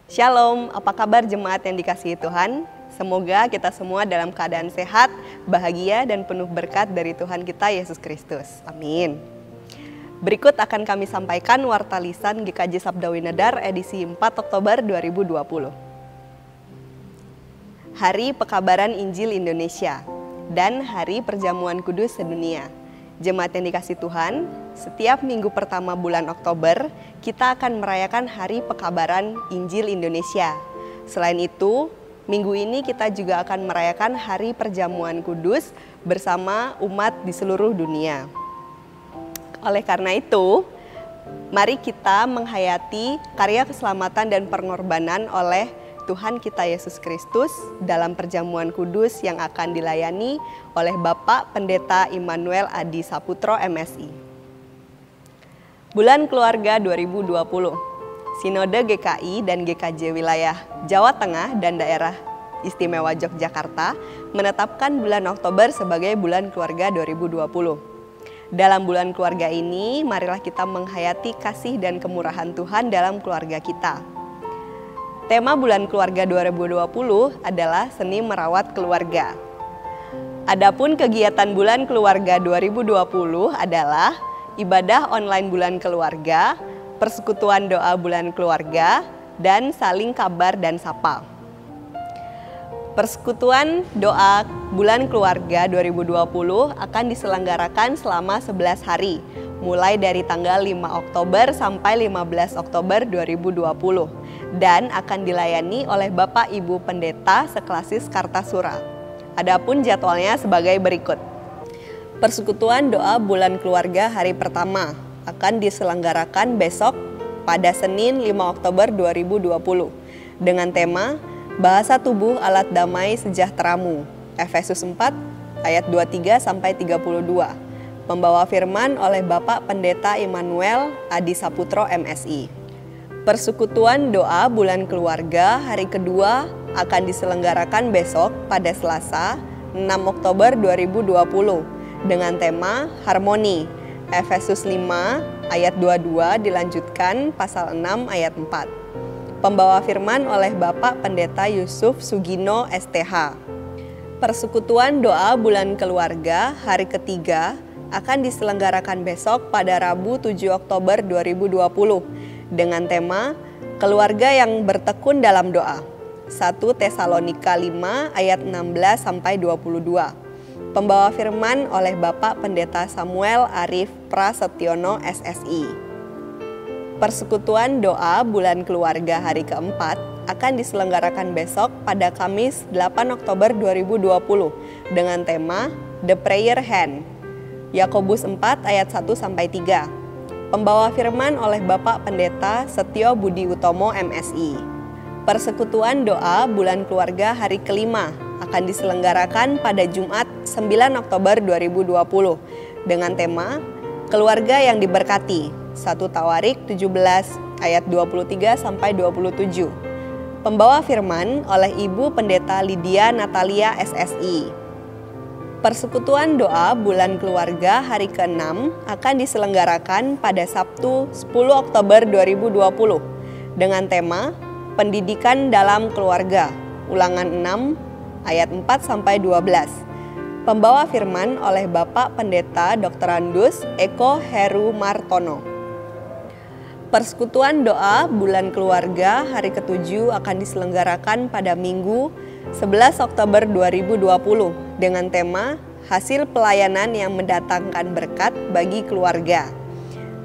Shalom, apa kabar jemaat yang dikasihi Tuhan? Semoga kita semua dalam keadaan sehat, bahagia, dan penuh berkat dari Tuhan kita Yesus Kristus. Amin. Berikut akan kami sampaikan warta lisan GKJ Sabda Winedar edisi 4 Oktober 2020. Hari Pekabaran Injil Indonesia dan Hari Perjamuan Kudus Sedunia. Jemaat yang dikasihi Tuhan, setiap minggu pertama bulan Oktober, kita akan merayakan Hari Pekabaran Injil Indonesia. Selain itu, minggu ini kita juga akan merayakan Hari Perjamuan Kudus bersama umat di seluruh dunia. Oleh karena itu, mari kita menghayati karya keselamatan dan pengorbanan oleh Tuhan kita Yesus Kristus dalam perjamuan kudus yang akan dilayani oleh Bapak Pendeta Immanuel Adi Saputro MSI. Bulan Keluarga 2020, Sinode GKI dan GKJ Wilayah Jawa Tengah dan Daerah Istimewa Yogyakarta menetapkan bulan Oktober sebagai bulan Keluarga 2020. Dalam bulan keluarga ini, marilah kita menghayati kasih dan kemurahan Tuhan dalam keluarga kita. Tema bulan keluarga 2020 adalah seni merawat keluarga. Adapun kegiatan bulan keluarga 2020 adalah ibadah online bulan keluarga, persekutuan doa bulan keluarga, dan saling kabar dan sapa. Persekutuan doa bulan keluarga 2020 akan diselenggarakan selama 11 hari, mulai dari tanggal 5 Oktober sampai 15 Oktober 2020 dan akan dilayani oleh Bapak Ibu Pendeta Seklasis Kartasura. Adapun jadwalnya sebagai berikut. Persekutuan doa bulan keluarga hari pertama akan diselenggarakan besok pada Senin 5 Oktober 2020 dengan tema Bahasa Tubuh Alat Damai Sejahteramu, Efesus 4 ayat 23 sampai 32. Pembawa firman oleh Bapak Pendeta Immanuel Adi Saputro MSI. Persekutuan doa bulan keluarga hari kedua akan diselenggarakan besok pada Selasa 6 Oktober 2020 dengan tema Harmoni, Efesus 5 ayat 22 dilanjutkan pasal 6 ayat 4. Pembawa firman oleh Bapak Pendeta Yusuf Sugino STH. Persekutuan doa bulan keluarga hari ketiga akan diselenggarakan besok pada Rabu 7 Oktober 2020 dengan tema Keluarga yang Bertekun dalam Doa. 1 Tesalonika 5 ayat 16 sampai 22. Pembawa firman oleh Bapak Pendeta Samuel Arif Prasetyono SSI. Persekutuan doa bulan keluarga hari keempat akan diselenggarakan besok pada Kamis 8 Oktober 2020 dengan tema The Prayer Hand. Yakobus 4 ayat 1 sampai 3. Pembawa firman oleh Bapak Pendeta Setio Budi Utomo MSI. Persekutuan doa bulan keluarga hari kelima akan diselenggarakan pada Jumat 9 Oktober 2020 dengan tema Keluarga yang Diberkati. 1 Tawarik 17 ayat 23 sampai 27. Pembawa firman oleh Ibu Pendeta Lydia Natalia SSI. Persekutuan doa bulan keluarga hari ke-6 akan diselenggarakan pada Sabtu 10 Oktober 2020 dengan tema Pendidikan dalam Keluarga, Ulangan 6 ayat 4 sampai 12. Pembawa firman oleh Bapak Pendeta Dr. Andus Eko Heru Martono. Persekutuan doa bulan keluarga hari ke-7 akan diselenggarakan pada Minggu 11 Oktober 2020 dengan tema Hasil Pelayanan yang Mendatangkan Berkat bagi Keluarga.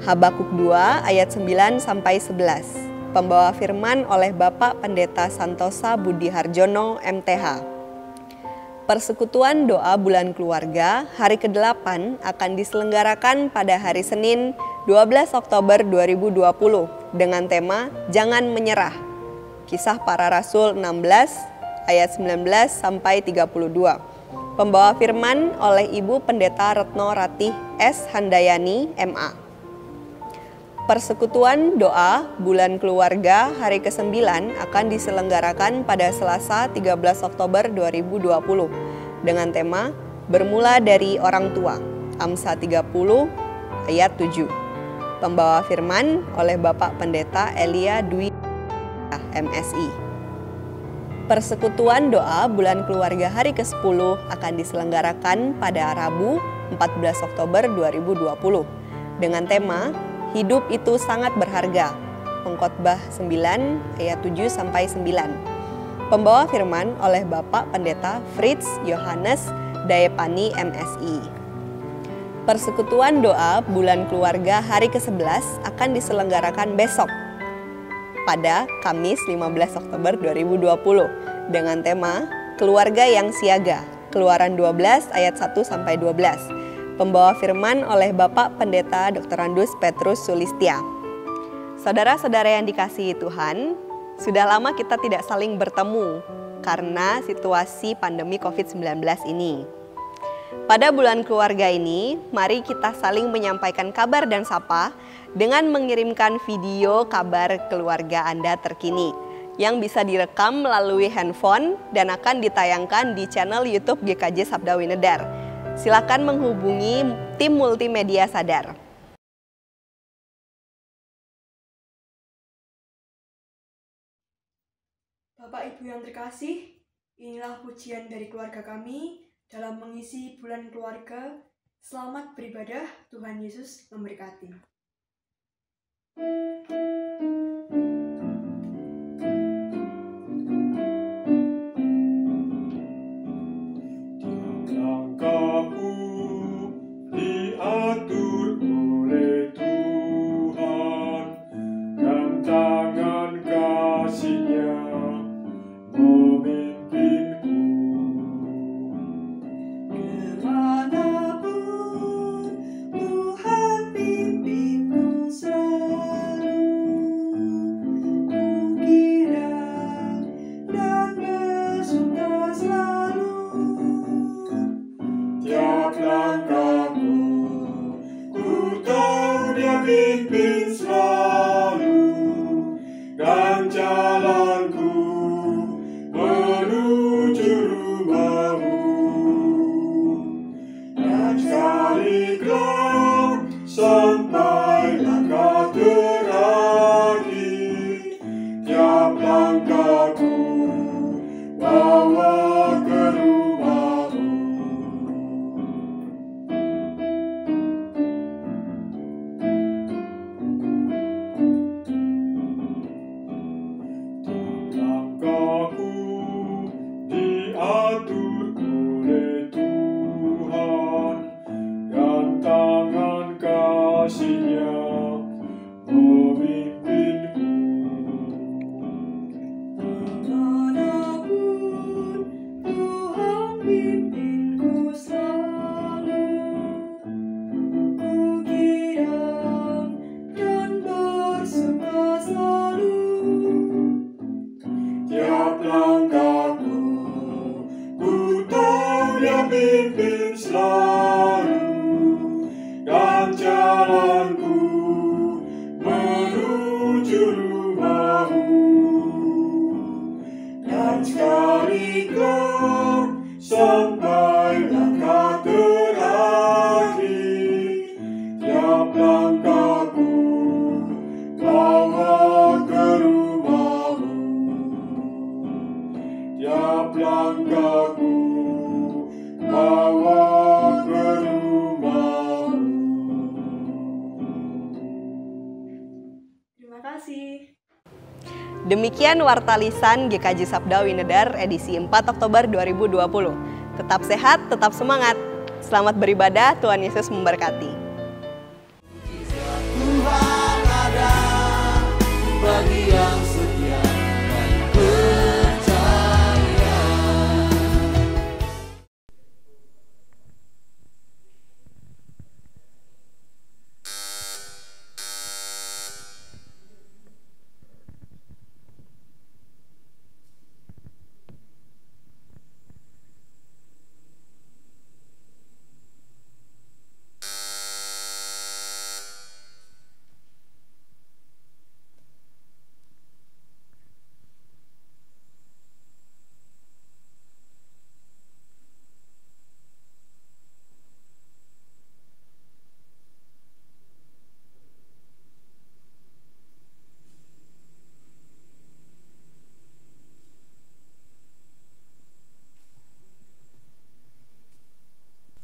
Habakuk 2 ayat 9 sampai 11. Pembawa firman oleh Bapak Pendeta Santosa Budi Harjono MTH. Persekutuan doa bulan keluarga hari ke-8 akan diselenggarakan pada hari Senin 12 Oktober 2020 dengan tema Jangan Menyerah. Kisah Para Rasul 16 ayat 19 sampai 32. Pembawa firman oleh Ibu Pendeta Retno Ratih S. Handayani MA. Persekutuan doa bulan keluarga hari ke-9 akan diselenggarakan pada Selasa 13 Oktober 2020 dengan tema Bermula dari Orang Tua. Amsa 30 ayat 7. Pembawa firman oleh Bapak Pendeta Elia Dwi MSI. Persekutuan doa bulan keluarga hari ke-10 akan diselenggarakan pada Rabu 14 Oktober 2020 dengan tema Hidup itu sangat berharga. Pengkhotbah 9 ayat 7-9. Pembawa firman oleh Bapak Pendeta Fritz Yohanes Daepani MSI. Persekutuan doa bulan keluarga hari ke-11 akan diselenggarakan besok pada Kamis 15 Oktober 2020 dengan tema Keluarga yang Siaga. Keluaran 12 ayat 1-12. Pembawa firman oleh Bapak Pendeta Dr. Andus Petrus Sulistia. Saudara-saudara yang dikasihi Tuhan, sudah lama kita tidak saling bertemu karena situasi pandemi COVID-19 ini. Pada bulan keluarga ini, mari kita saling menyampaikan kabar dan sapa dengan mengirimkan video kabar keluarga Anda terkini yang bisa direkam melalui handphone dan akan ditayangkan di channel YouTube GKJ Sabda Winedar. Silakan menghubungi tim multimedia Sadar. Bapak Ibu yang terkasih, inilah pujian dari keluarga kami dalam mengisi bulan keluarga. Selamat beribadah, Tuhan Yesus memberkati. Langkahku diatur oleh Tuhan dan tangan kasih-Nya memimpinku. Kemanapun Tuhan pimpinku selalu, kukirang dan bersuka selalu. Tiap langkahku, ku tahu Dia pimpin selalu, dan jalanku menuju rumah-Mu. Dan sekali kelak sampai langkah terakhir, tiap langkahku bawa ke rumah-Mu. Langkahku diatur oleh Tuhan dan tangan kasih-Nya memimpinku. Kemanapun Tuhan pimpinku selalu, kukirang dan bersuka selalu. Tiap langkahku, ku tahu Dia pimpin selalu, dan jalanku menuju rumah-Mu. Dan sekali kelak sampai langkah terakhir, tiap langkahku bawa ke rumah-Mu. Tiap langkahku bawa ke rumah-Mu. Terima kasih. Demikian Warta Lisan GKJ Sabda Winedar edisi 4 Oktober 2020. Tetap sehat, tetap semangat. Selamat beribadah, Tuhan Yesus memberkati. Tuhan ada bagi yang setia dan percaya.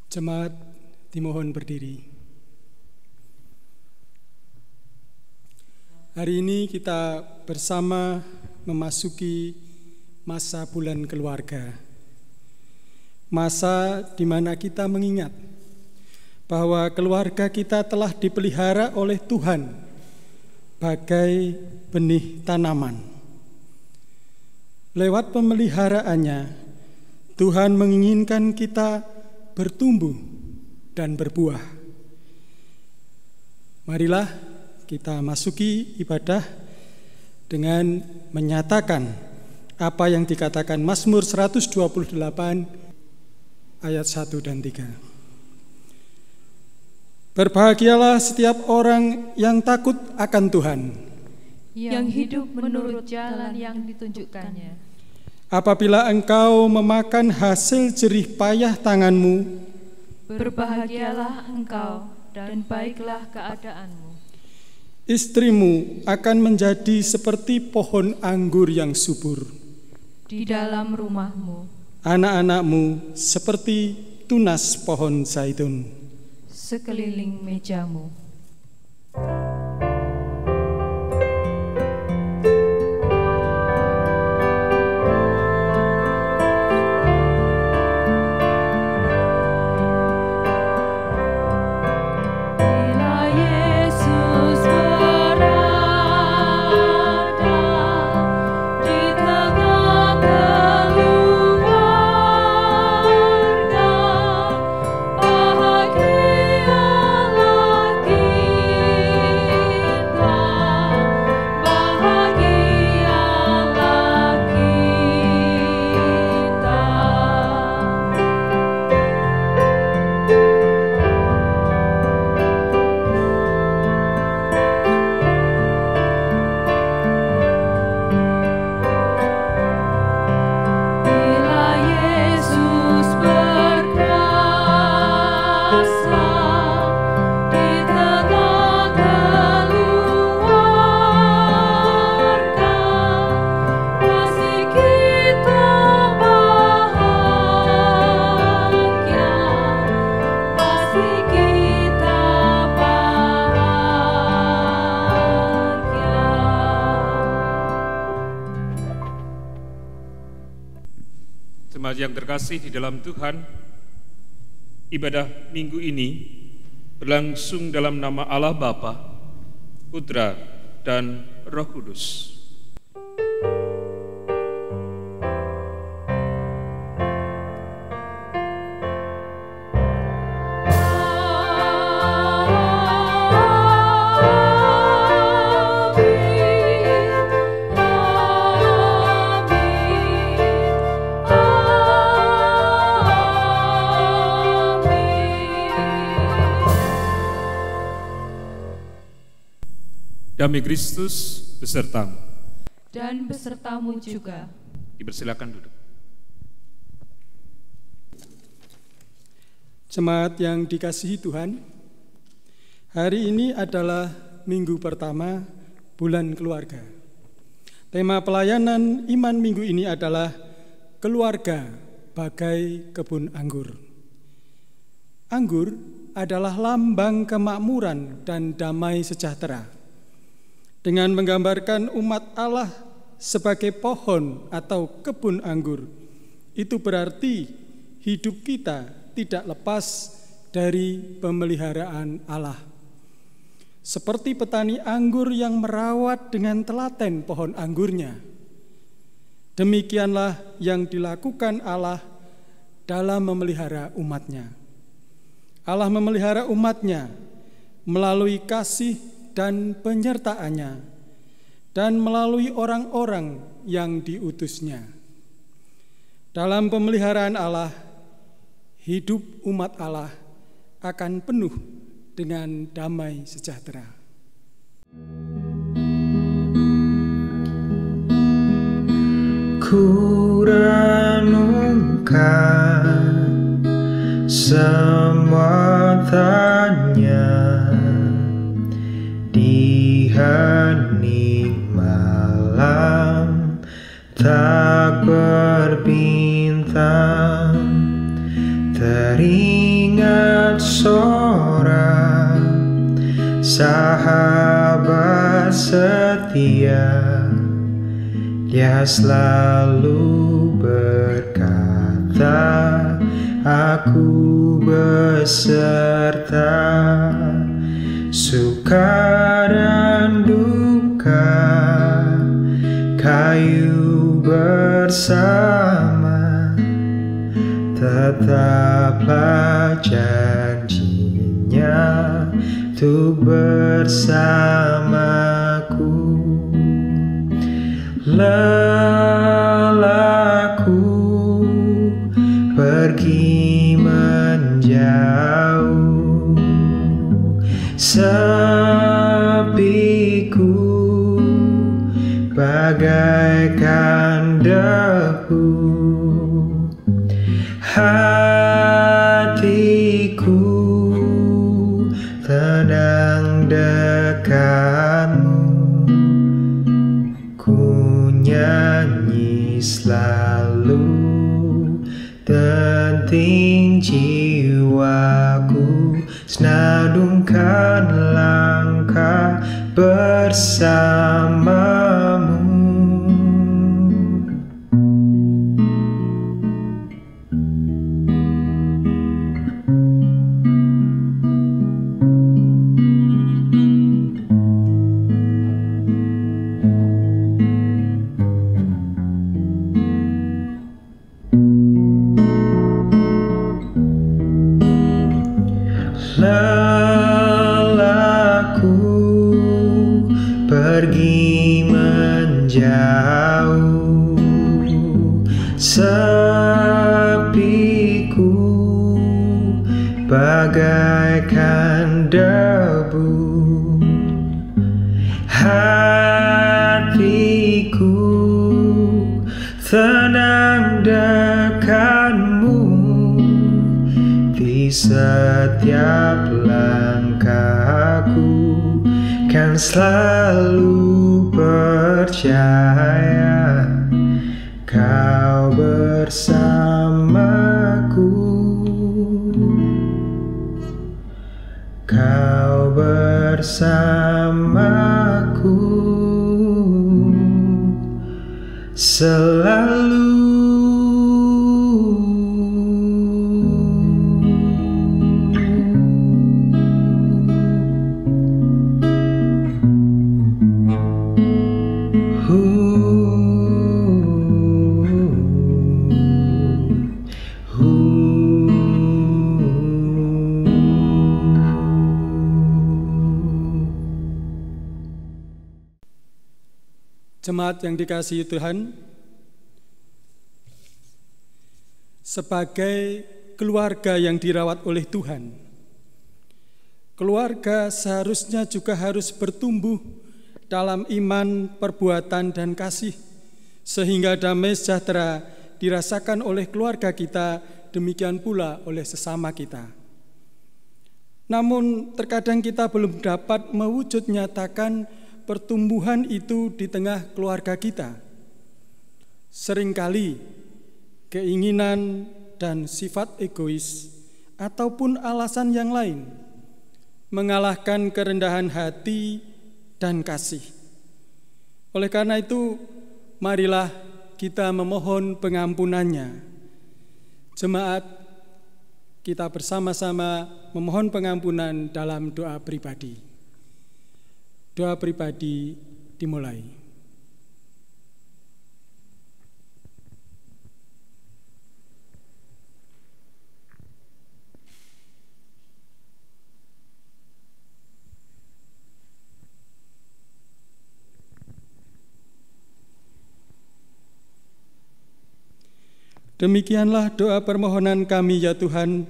Jemaat dimohon berdiri. Hari ini kita bersama memasuki masa bulan keluarga. Masa di mana kita mengingat bahwa keluarga kita telah dipelihara oleh Tuhan bagai benih tanaman. Lewat pemeliharaannya, Tuhan menginginkan kita bertumbuh dan berbuah. Marilah kita masuki ibadah dengan menyatakan apa yang dikatakan Mazmur 128 ayat 1 dan 3. Berbahagialah setiap orang yang takut akan Tuhan, yang hidup menurut jalan yang ditunjukkannya. Apabila engkau memakan hasil jerih payah tanganmu, berbahagialah engkau dan baiklah keadaanmu. Istrimu akan menjadi seperti pohon anggur yang subur di dalam rumahmu. Anak-anakmu seperti tunas pohon zaitun sekeliling mejamu. Yang terkasih di dalam Tuhan, ibadah minggu ini berlangsung dalam nama Allah Bapa, Putra, dan Roh Kudus. Damai Kristus besertamu. Dan besertamu juga. Dipersilakan duduk. Jemaat yang dikasihi Tuhan, hari ini adalah minggu pertama bulan keluarga. Tema pelayanan iman minggu ini adalah keluarga bagai kebun anggur. Anggur adalah lambang kemakmuran dan damai sejahtera. Dengan menggambarkan umat Allah sebagai pohon atau kebun anggur, itu berarti hidup kita tidak lepas dari pemeliharaan Allah. Seperti petani anggur yang merawat dengan telaten pohon anggurnya, demikianlah yang dilakukan Allah dalam memelihara umatnya. Allah memelihara umatnya melalui kasih dan penyertaannya, dan melalui orang-orang yang diutusnya. Dalam pemeliharaan Allah, hidup umat Allah akan penuh dengan damai sejahtera. Ku renungkan semua tanya di hening malam tak berbintang, teringat bersorak, sahabat setia, dia selalu berkata, aku beserta, suka dan duka, kayu bersama, tetaplah janjinya untuk bersamaku. Lelahku pergi menjauh, sepiku bagaikan debu, hatiku tenang dekatmu, ku nyanyi selalu denting jiwaku, senandungkan langkah bersamamu. Lelahku pergi menjauh, sepiku bagaikan debu, hatiku tenang dekatmu, di setiap langkahku kan selalu percaya kau bersamaku, kau bersamaku selalu. Jemaat yang dikasihi Tuhan, sebagai keluarga yang dirawat oleh Tuhan, keluarga seharusnya juga harus bertumbuh dalam iman, perbuatan, dan kasih, sehingga damai sejahtera dirasakan oleh keluarga kita, demikian pula oleh sesama kita. Namun terkadang kita belum dapat mewujud nyatakan pertumbuhan itu di tengah keluarga kita. Seringkali keinginan dan sifat egois ataupun alasan yang lain mengalahkan kerendahan hati dan kasih. Oleh karena itu, marilah kita memohon pengampunannya. Jemaat, kita bersama-sama memohon pengampunan dalam doa pribadi. Doa pribadi dimulai. Demikianlah doa permohonan kami ya Tuhan,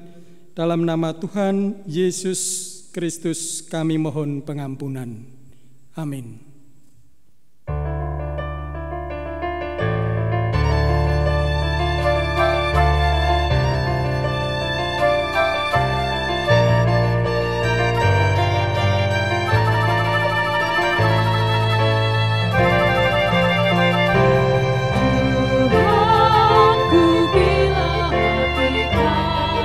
dalam nama Tuhan Yesus Kristus kami mohon pengampunan. Amin. Tuhanku, bila hati kau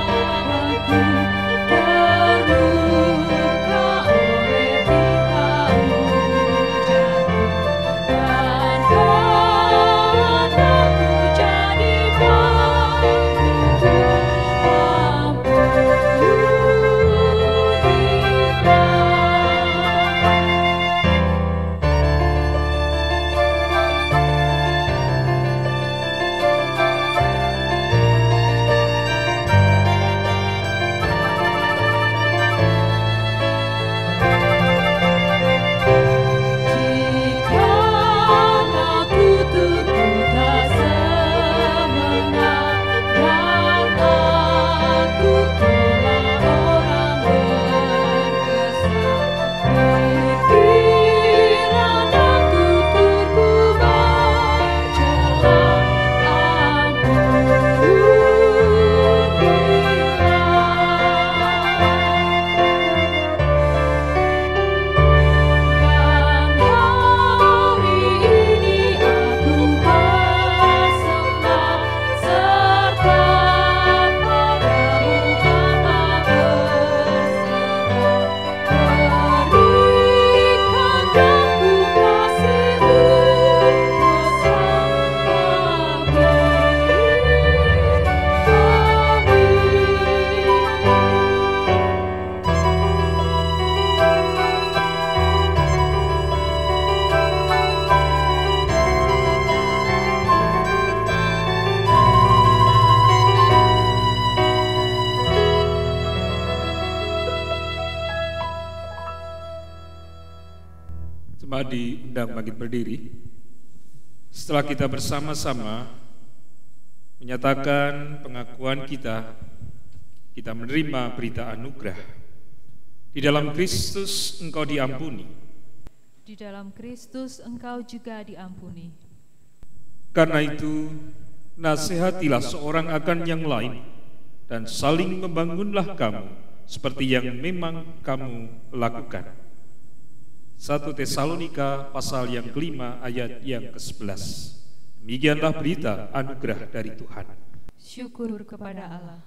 Jemaat diundang bangkit berdiri. Setelah kita bersama-sama menyatakan pengakuan kita menerima berita anugerah. Di dalam Kristus engkau diampuni. Di dalam Kristus engkau juga diampuni. Karena itu, nasihatilah seorang akan yang lain dan saling membangunlah kamu seperti yang memang kamu lakukan. 1 Tesalonika pasal yang kelima ayat yang ke-11. Demikianlah berita anugerah dari Tuhan. Syukur kepada Allah.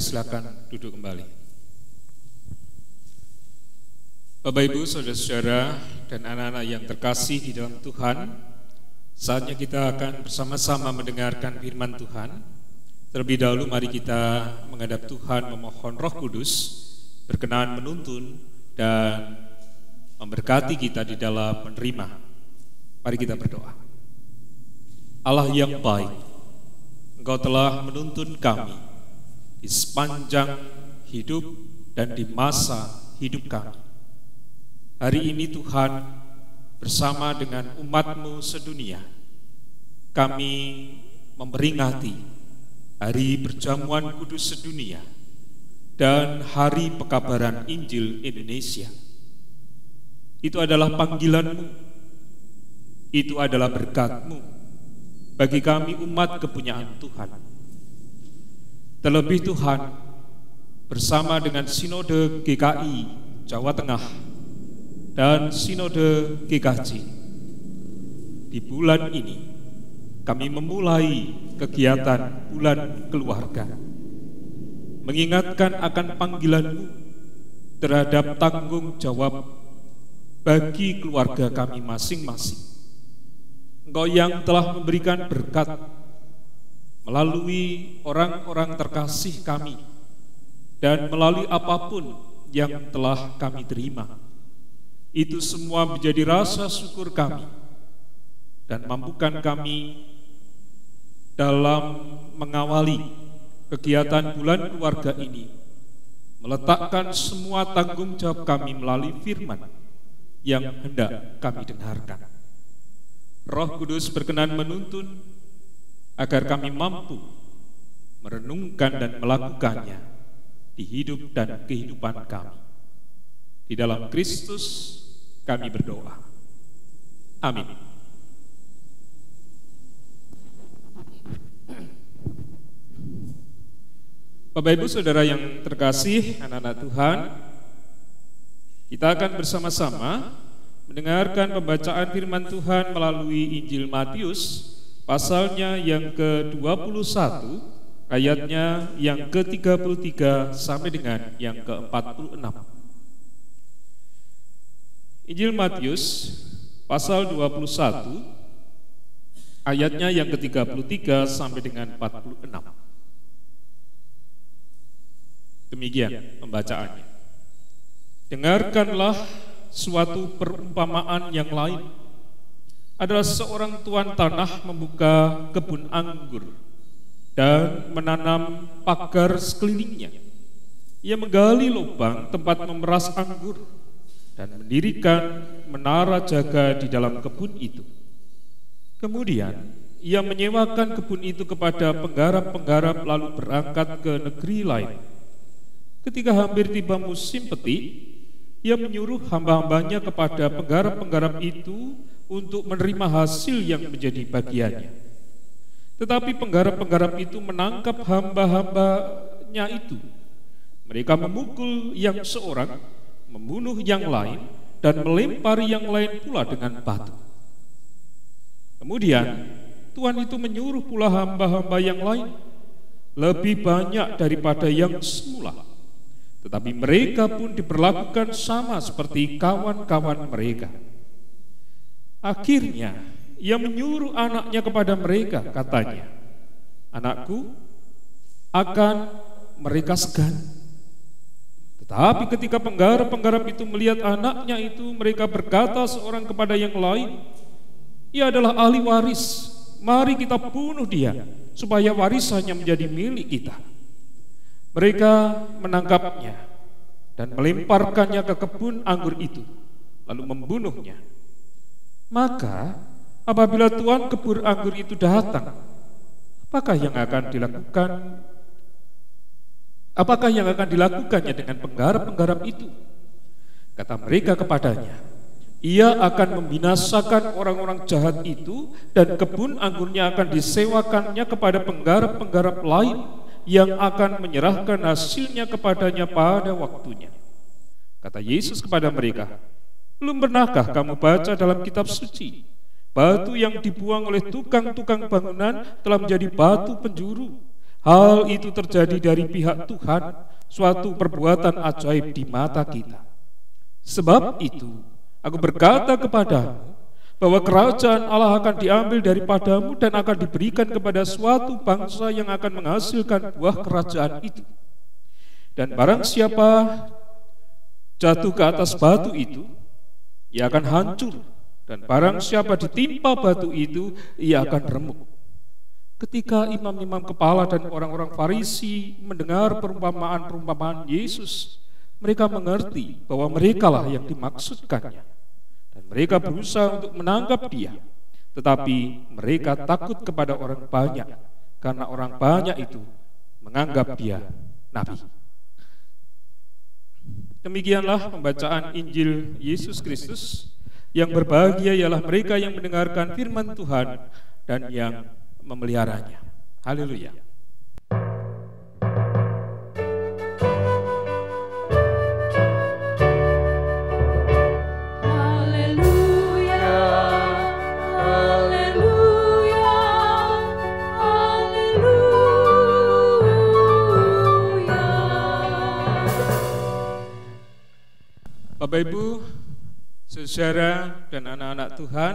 Silakan duduk kembali. Bapak Ibu, saudara-saudara dan anak-anak yang terkasih di dalam Tuhan, saatnya kita akan bersama-sama mendengarkan firman Tuhan. Terlebih dahulu mari kita menghadap Tuhan memohon Roh Kudus berkenan menuntun dan memberkati kita di dalam menerima. Mari kita berdoa. Allah yang baik, Engkau telah menuntun kami di sepanjang hidup dan di masa hidup kami. Hari ini Tuhan, bersama dengan umat-Mu sedunia, kami memperingati Hari Perjamuan Kudus Sedunia dan Hari Pekabaran Injil Indonesia. Itu adalah panggilan-Mu, itu adalah berkat-Mu bagi kami umat kepunyaan Tuhan. Terlebih Tuhan, bersama dengan Sinode GKI Jawa Tengah dan Sinode GKJ, di bulan ini kami memulai kegiatan bulan keluarga, mengingatkan akan panggilan-Mu terhadap tanggung jawab bagi keluarga kami masing-masing. Engkau yang telah memberikan berkat melalui orang-orang terkasih kami dan melalui apapun yang telah kami terima. Itu semua menjadi rasa syukur kami dan mampukan kami dalam mengawali kegiatan bulan keluarga ini, meletakkan semua tanggung jawab kami melalui firman yang hendak kami dengarkan. Roh Kudus berkenan menuntun agar kami mampu merenungkan dan melakukannya di hidup dan kehidupan kami. Di Di dalam Kristus kami berdoa. Amin. Bapak Ibu Saudara yang terkasih, anak-anak Tuhan, kita akan bersama-sama mendengarkan pembacaan firman Tuhan melalui Injil Matius, pasalnya yang ke-21, ayatnya yang ke-33 sampai dengan yang ke-46. Injil Matius, pasal 21, ayatnya yang ke-33 sampai dengan 46. Demikian pembacaannya. Dengarkanlah suatu perumpamaan yang lain. Adalah seorang tuan tanah membuka kebun anggur dan menanam pagar sekelilingnya. Ia menggali lubang tempat memeras anggur dan mendirikan menara jaga di dalam kebun itu. Kemudian ia menyewakan kebun itu kepada penggarap-penggarap lalu berangkat ke negeri lain. Ketika hampir tiba musim petik, ia menyuruh hamba-hambanya kepada penggarap-penggarap itu untuk menerima hasil yang menjadi bagiannya. Tetapi penggarap-penggarap itu menangkap hamba-hambanya itu. Mereka memukul yang seorang, membunuh yang lain, dan melempari yang lain pula dengan batu. Kemudian Tuhan itu menyuruh pula hamba-hamba yang lain, lebih banyak daripada yang semula. Tetapi mereka pun diperlakukan sama seperti kawan-kawan mereka. Akhirnya ia menyuruh anaknya kepada mereka, katanya, "Anakku, akan mereka segan." Tetapi ketika penggarap-penggarap itu melihat anaknya itu, mereka berkata seorang kepada yang lain, "Ia adalah ahli waris, mari kita bunuh dia, supaya warisannya menjadi milik kita." Mereka menangkapnya dan melemparkannya ke kebun anggur itu, lalu membunuhnya. Maka apabila tuan kebun anggur itu datang, apakah yang akan dilakukannya dengan penggarap-penggarap itu? Kata mereka kepadanya, "Ia akan membinasakan orang-orang jahat itu, dan kebun anggurnya akan disewakannya kepada penggarap-penggarap lain yang akan menyerahkan hasilnya kepadanya pada waktunya." Kata Yesus kepada mereka, "Belum pernahkah kamu baca dalam kitab suci, batu yang dibuang oleh tukang-tukang bangunan telah menjadi batu penjuru? Hal itu terjadi dari pihak Tuhan, suatu perbuatan ajaib di mata kita. Sebab itu, aku berkata kepadamu, bahwa kerajaan Allah akan diambil daripadamu dan akan diberikan kepada suatu bangsa yang akan menghasilkan buah kerajaan itu. Dan barang siapa jatuh ke atas batu itu, ia akan hancur, dan barang siapa ditimpa batu itu, ia akan remuk." Ketika imam-imam kepala dan orang-orang Farisi mendengar perumpamaan-perumpamaan Yesus, mereka mengerti bahwa merekalah yang dimaksudkannya. Dan mereka berusaha untuk menangkap dia, tetapi mereka takut kepada orang banyak, karena orang banyak itu menganggap dia nabi. Demikianlah pembacaan Injil Yesus Kristus. Yang berbahagia ialah mereka yang mendengarkan firman Tuhan dan yang memeliharanya. Haleluya. Bapak Ibu, saudara dan anak-anak Tuhan,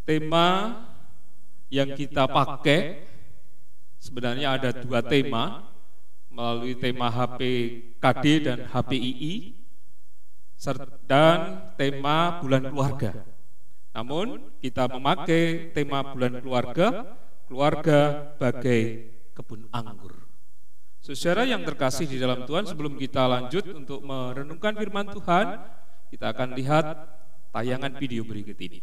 tema yang kita pakai sebenarnya ada dua tema, melalui tema HPKD dan HPII, dan tema bulan keluarga. Namun kita memakai tema bulan keluarga, keluarga bagai kebun anggur. Saudara yang terkasih di dalam Tuhan, sebelum kita lanjut untuk merenungkan firman Tuhan, kita akan lihat tayangan video berikut ini.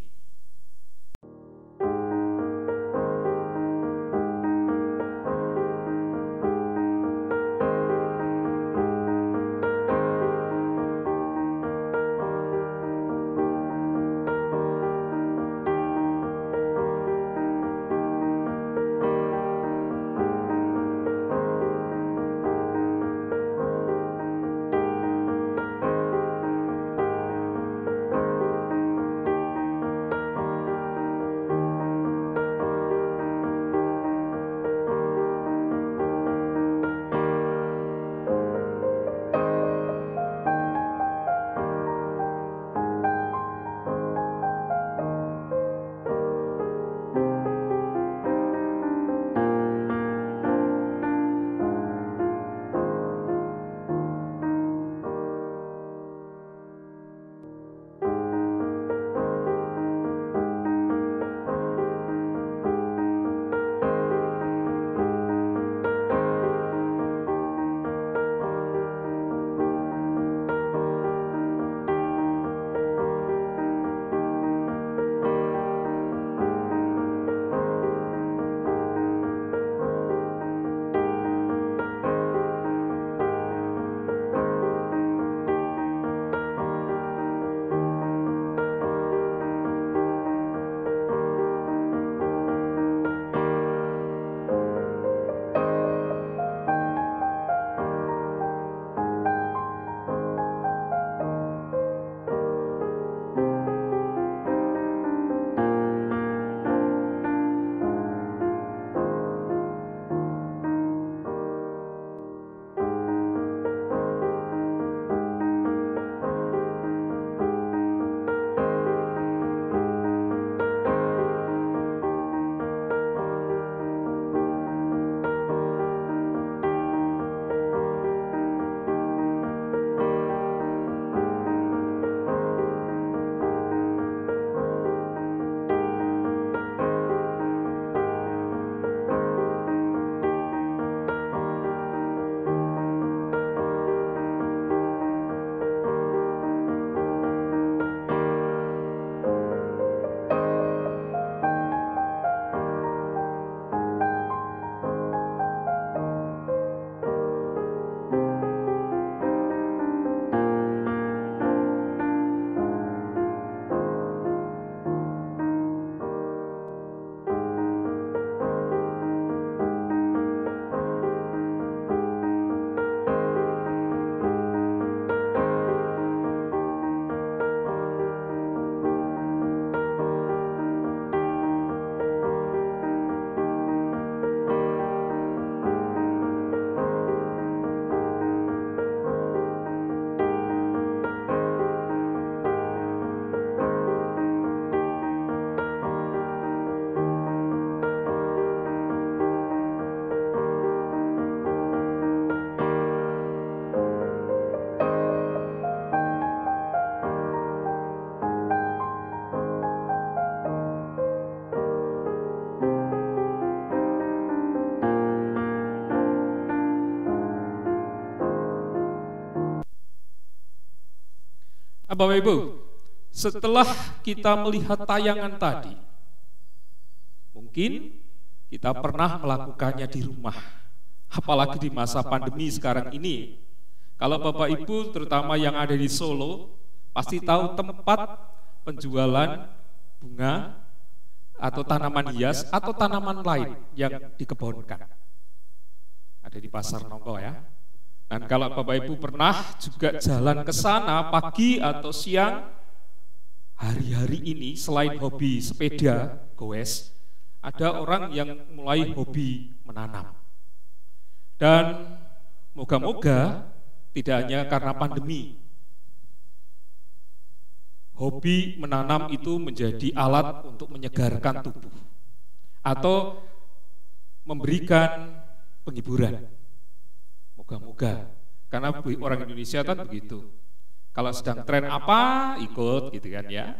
Bapak Ibu, setelah kita melihat tayangan tadi, mungkin kita pernah melakukannya di rumah, apalagi di masa pandemi sekarang ini. Kalau Bapak Ibu, terutama yang ada di Solo, pasti tahu tempat penjualan bunga atau tanaman hias atau tanaman lain yang dikebunkan. Ada di Pasar Nongko ya. Dan kalau Bapak Ibu pernah juga jalan ke sana pagi atau siang, hari-hari ini selain hobi sepeda, goes, ada orang yang mulai hobi menanam. Dan moga-moga tidak hanya karena pandemi, hobi menanam itu menjadi alat untuk menyegarkan tubuh atau memberikan penghiburan. Moga-moga, karena orang Indonesia kan begitu. Kalau sedang tren apa, ikut gitu kan ya.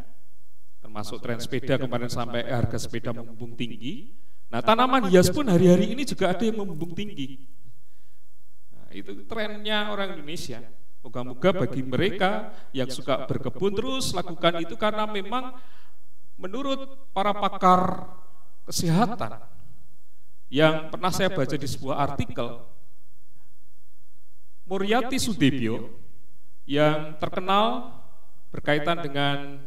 Termasuk tren sepeda kemarin sampai harga sepeda membumbung tinggi. Nah, tanaman hias pun hari-hari ini juga ada yang membumbung tinggi. Nah, itu trennya orang Indonesia. Moga-moga bagi mereka yang suka berkebun terus lakukan itu, karena memang menurut para pakar kesehatan yang pernah saya baca di sebuah artikel, Muriati Sudebyo yang terkenal berkaitan dengan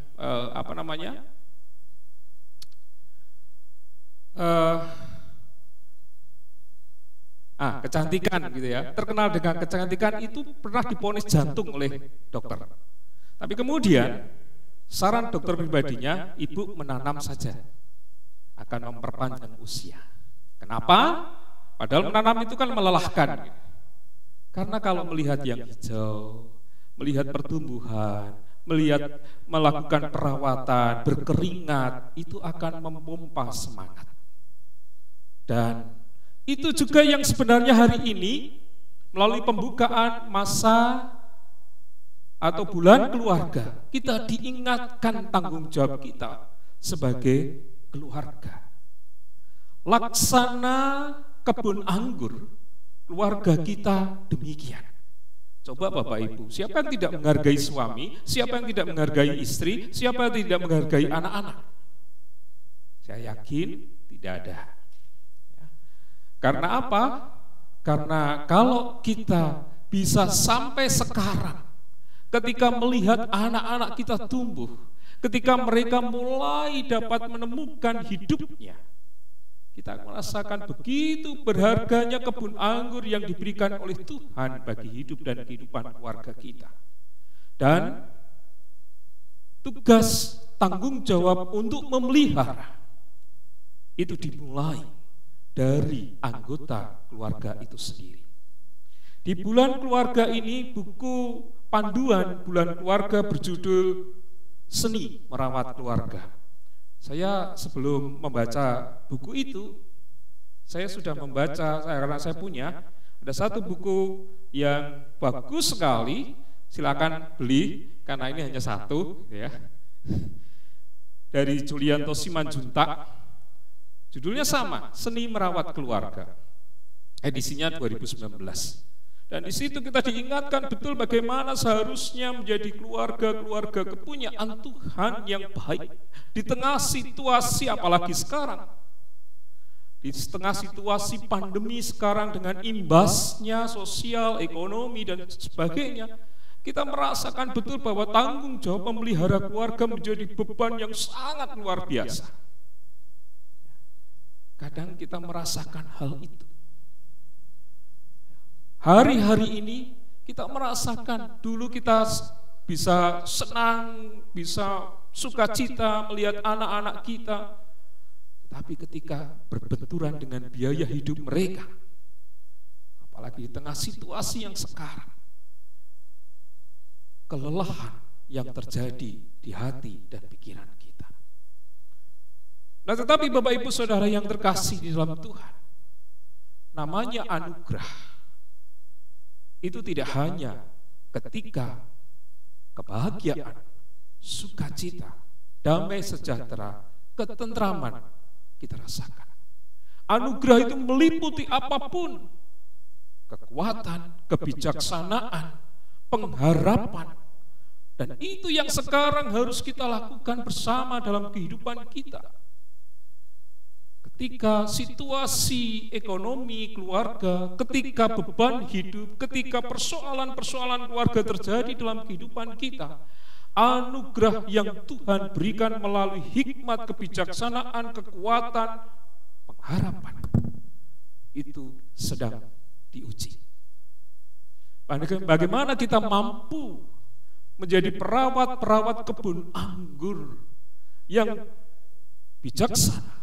kecantikan gitu ya, terkenal dengan kecantikan itu pernah divonis jantung oleh dokter. Tapi kemudian saran dokter pribadinya, ibu menanam saja, akan memperpanjang usia. Kenapa? Padahal menanam itu kan melelahkan. Karena kalau melihat yang hijau, melihat pertumbuhan, melakukan perawatan, berkeringat, itu akan memompa semangat. Dan itu juga yang sebenarnya hari ini melalui pembukaan masa atau bulan keluarga, kita diingatkan tanggung jawab kita sebagai keluarga. Laksana kebun anggur, keluarga kita demikian. Coba Bapak Ibu, siapa yang tidak menghargai suami, siapa yang tidak menghargai istri, siapa yang tidak menghargai anak-anak? Saya yakin tidak ada. Karena apa? Karena kalau kita bisa sampai sekarang, ketika melihat anak-anak kita tumbuh, ketika mereka mulai dapat menemukan hidupnya, kita merasakan begitu berharganya kebun anggur yang diberikan oleh Tuhan bagi hidup dan kehidupan keluarga kita. Dan tugas tanggung jawab untuk memelihara itu dimulai dari anggota keluarga itu sendiri. Di bulan keluarga ini, buku panduan bulan keluarga berjudul Seni Merawat Keluarga. Saya sebelum membaca buku itu, saya sudah membaca, karena saya punya, ada satu buku yang bagus sekali, silakan beli, karena ini hanya satu, ya, dari Julianto Simanjuntak, judulnya sama, Seni Merawat Keluarga, edisinya 2019. Dan di situ kita diingatkan betul bagaimana seharusnya menjadi keluarga kepunyaan Tuhan yang baik di tengah situasi, apalagi sekarang, di tengah situasi pandemi sekarang dengan imbasnya sosial, ekonomi dan sebagainya, kita merasakan betul bahwa tanggung jawab memelihara keluarga menjadi beban yang sangat luar biasa. Kadang kita merasakan hal itu. Hari-hari ini kita merasakan, dulu kita bisa senang, bisa sukacita melihat anak-anak kita, tapi ketika berbenturan dengan biaya hidup mereka, apalagi di tengah situasi yang sekarang, kelelahan yang terjadi di hati dan pikiran kita. Nah, tetapi Bapak Ibu Saudara yang terkasih di dalam Tuhan, namanya anugerah itu tidak hanya ketika kebahagiaan, sukacita, damai sejahtera, ketentraman kita rasakan. Anugerah itu meliputi apapun, kekuatan, kebijaksanaan, pengharapan, Dan itu yang sekarang harus kita lakukan bersama dalam kehidupan kita. Ketika situasi ekonomi keluarga, ketika beban hidup, ketika persoalan-persoalan keluarga terjadi dalam kehidupan kita, anugerah yang Tuhan berikan melalui hikmat, kebijaksanaan, kekuatan, pengharapan, itu sedang diuji. Bagaimana kita mampu menjadi perawat-perawat kebun anggur yang bijaksana,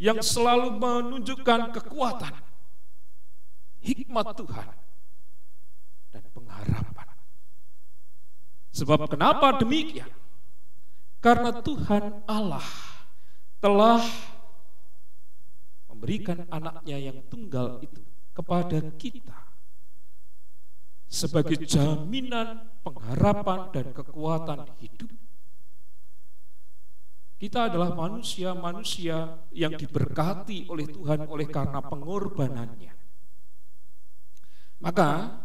yang selalu menunjukkan kekuatan, hikmat Tuhan, dan pengharapan. Sebab kenapa demikian? Karena Tuhan Allah telah memberikan anaknya yang tunggal itu kepada kita sebagai jaminan pengharapan dan kekuatan hidup. Kita adalah manusia-manusia yang diberkati oleh Tuhan oleh karena pengorbanannya. Maka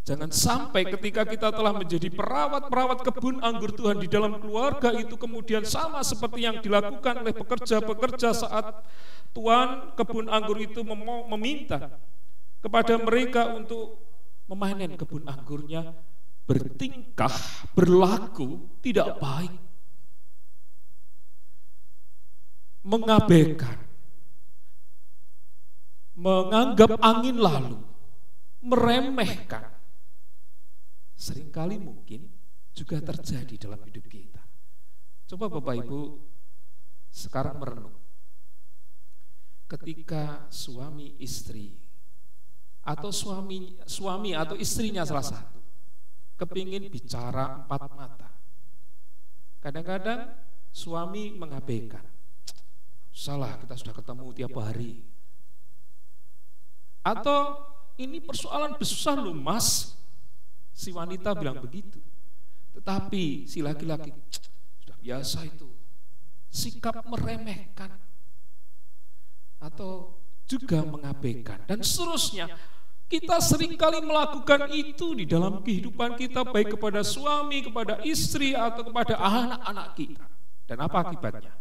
jangan sampai ketika kita telah menjadi perawat-perawat kebun anggur Tuhan di dalam keluarga itu kemudian sama seperti yang dilakukan oleh pekerja-pekerja saat tuan kebun anggur itu meminta kepada mereka untuk memanen kebun anggurnya, bertingkah, berlaku tidak baik, mengabaikan, menganggap angin lalu, meremehkan. Seringkali mungkin juga terjadi dalam hidup kita. Coba Bapak Ibu sekarang merenung. Ketika suami istri atau suami atau istrinya salah satu kepingin bicara empat mata, kadang-kadang suami mengabaikan. Salah, kita sudah ketemu tiap hari. Atau ini persoalan besar loh mas, si wanita bilang begitu. Tetapi si laki-laki sudah biasa itu, sikap meremehkan atau juga mengabaikan dan seterusnya. Kita seringkali melakukan itu di dalam kehidupan kita, baik kepada suami, kepada istri, atau kepada anak-anak kita. Dan apa akibatnya?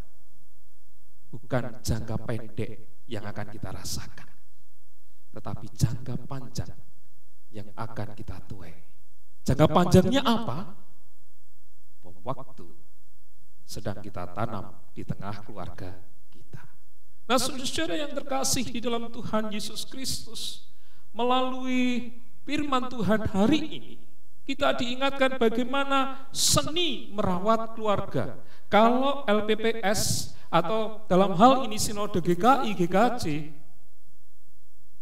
Bukan jangka pendek yang akan kita rasakan, tetapi jangka panjang yang akan kita tuai. Jangka panjangnya apa? Bom waktu sedang kita tanam di tengah keluarga kita. Nah, saudara yang terkasih di dalam Tuhan Yesus Kristus, melalui firman Tuhan hari ini, kita diingatkan bagaimana seni merawat keluarga. Kalau LPPS atau dalam hal ini Sinode GKI, GKJ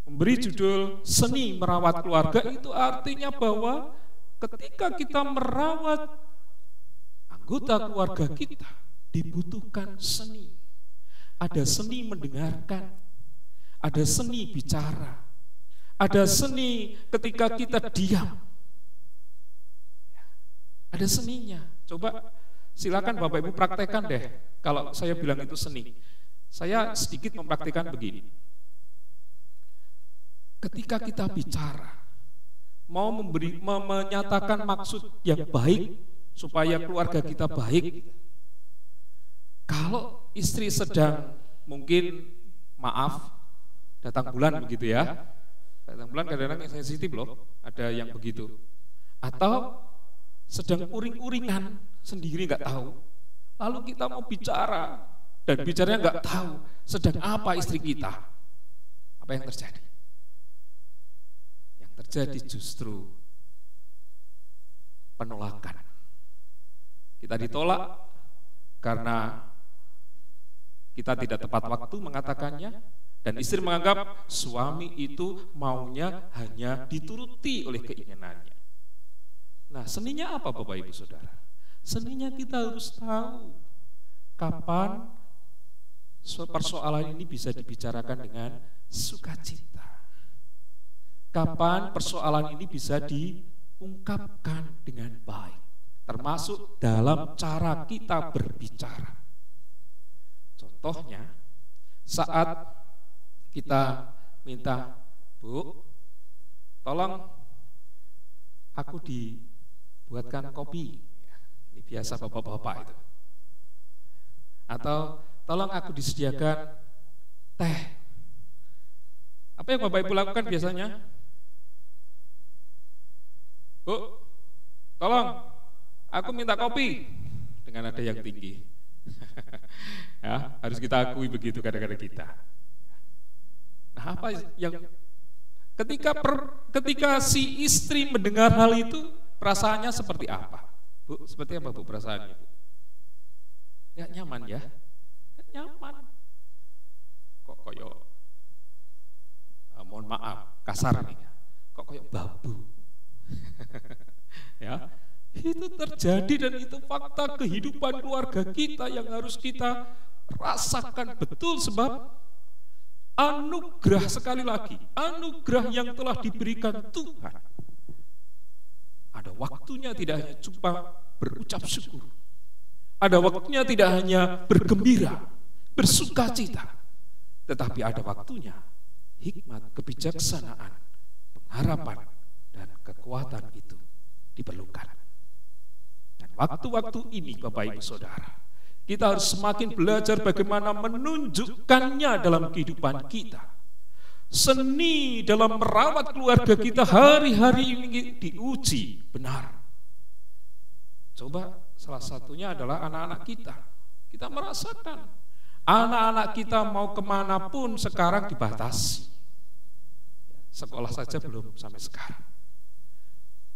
memberi judul seni merawat keluarga, itu artinya bahwa ketika kita merawat anggota keluarga kita, dibutuhkan seni. Ada seni mendengarkan, ada seni bicara, ada seni ketika kita diam, ada seninya. Coba silakan Bapak Ibu praktekkan deh. Kalau saya bilang itu seni, saya sedikit mempraktikkan begini. Ketika kita bicara, mau menyatakan maksud yang baik supaya keluarga kita baik, kalau istri sedang mungkin maaf datang bulan begitu ya, datang bulan kadang-kadang sensitif loh, ada yang begitu, atau sedang uring-uringan sendiri nggak tahu, lalu kita mau bicara dan bicaranya nggak tahu sedang apa istri kita, apa yang terjadi? Yang terjadi justru penolakan. Kita ditolak karena kita tidak tepat waktu mengatakannya, dan istri menganggap suami itu maunya hanya dituruti oleh keinginannya. Nah, seninya apa Bapak Ibu Saudara? Seninya kita harus tahu kapan persoalan ini bisa dibicarakan dengan sukacita. Kapan persoalan ini bisa diungkapkan dengan baik, termasuk dalam cara kita berbicara. Contohnya, saat kita minta, Bu, tolong aku dibuatkan kopi. biasa bapak-bapak itu. Atau tolong aku disediakan teh. Apa yang Bapak Ibu lakukan biasanya? Bu, tolong aku minta kopi, dengan nada yang tinggi. Ya, harus kita akui begitu kadang-kadang kita. Nah, apa yang ketika si istri mendengar hal itu, perasaannya seperti apa? Bu, seperti apa Bu perasaannya, Bu? Gak nyaman ya? Gak nyaman. Kok koyo, mohon maaf, kasar nih. Kok koyo babu? Ya, itu terjadi dan itu fakta kehidupan keluarga kita yang harus kita rasakan betul, sebab anugerah, sekali lagi, anugerah yang telah diberikan Tuhan. Ada waktunya tidak hanya cuma berucap syukur, ada waktunya tidak hanya bergembira, bersukacita, tetapi ada waktunya hikmat, kebijaksanaan, pengharapan, dan kekuatan itu diperlukan. Dan waktu-waktu ini Bapak Ibu Saudara, kita harus semakin belajar bagaimana menunjukkannya dalam kehidupan kita. Seni dalam merawat keluarga kita hari-hari ini diuji benar. Coba salah satunya adalah anak-anak kita. Kita merasakan anak-anak kita mau kemanapun sekarang dibatasi. Sekolah saja belum sampai sekarang.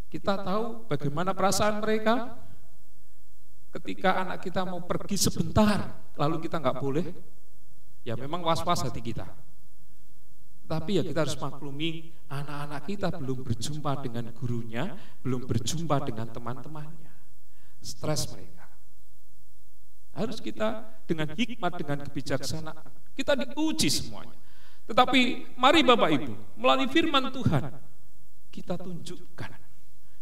Kita tahu bagaimana perasaan mereka ketika anak kita mau pergi sebentar, lalu kita nggak boleh. Ya memang was-was hati kita. Tapi ya kita harus maklumi, anak-anak kita belum berjumpa dengan gurunya, belum berjumpa dengan teman-temannya. Stres mereka. Harus kita dengan hikmat, dengan kebijaksanaan, kita diuji semuanya. Tetapi mari Bapak Ibu, melalui firman Tuhan, kita tunjukkan,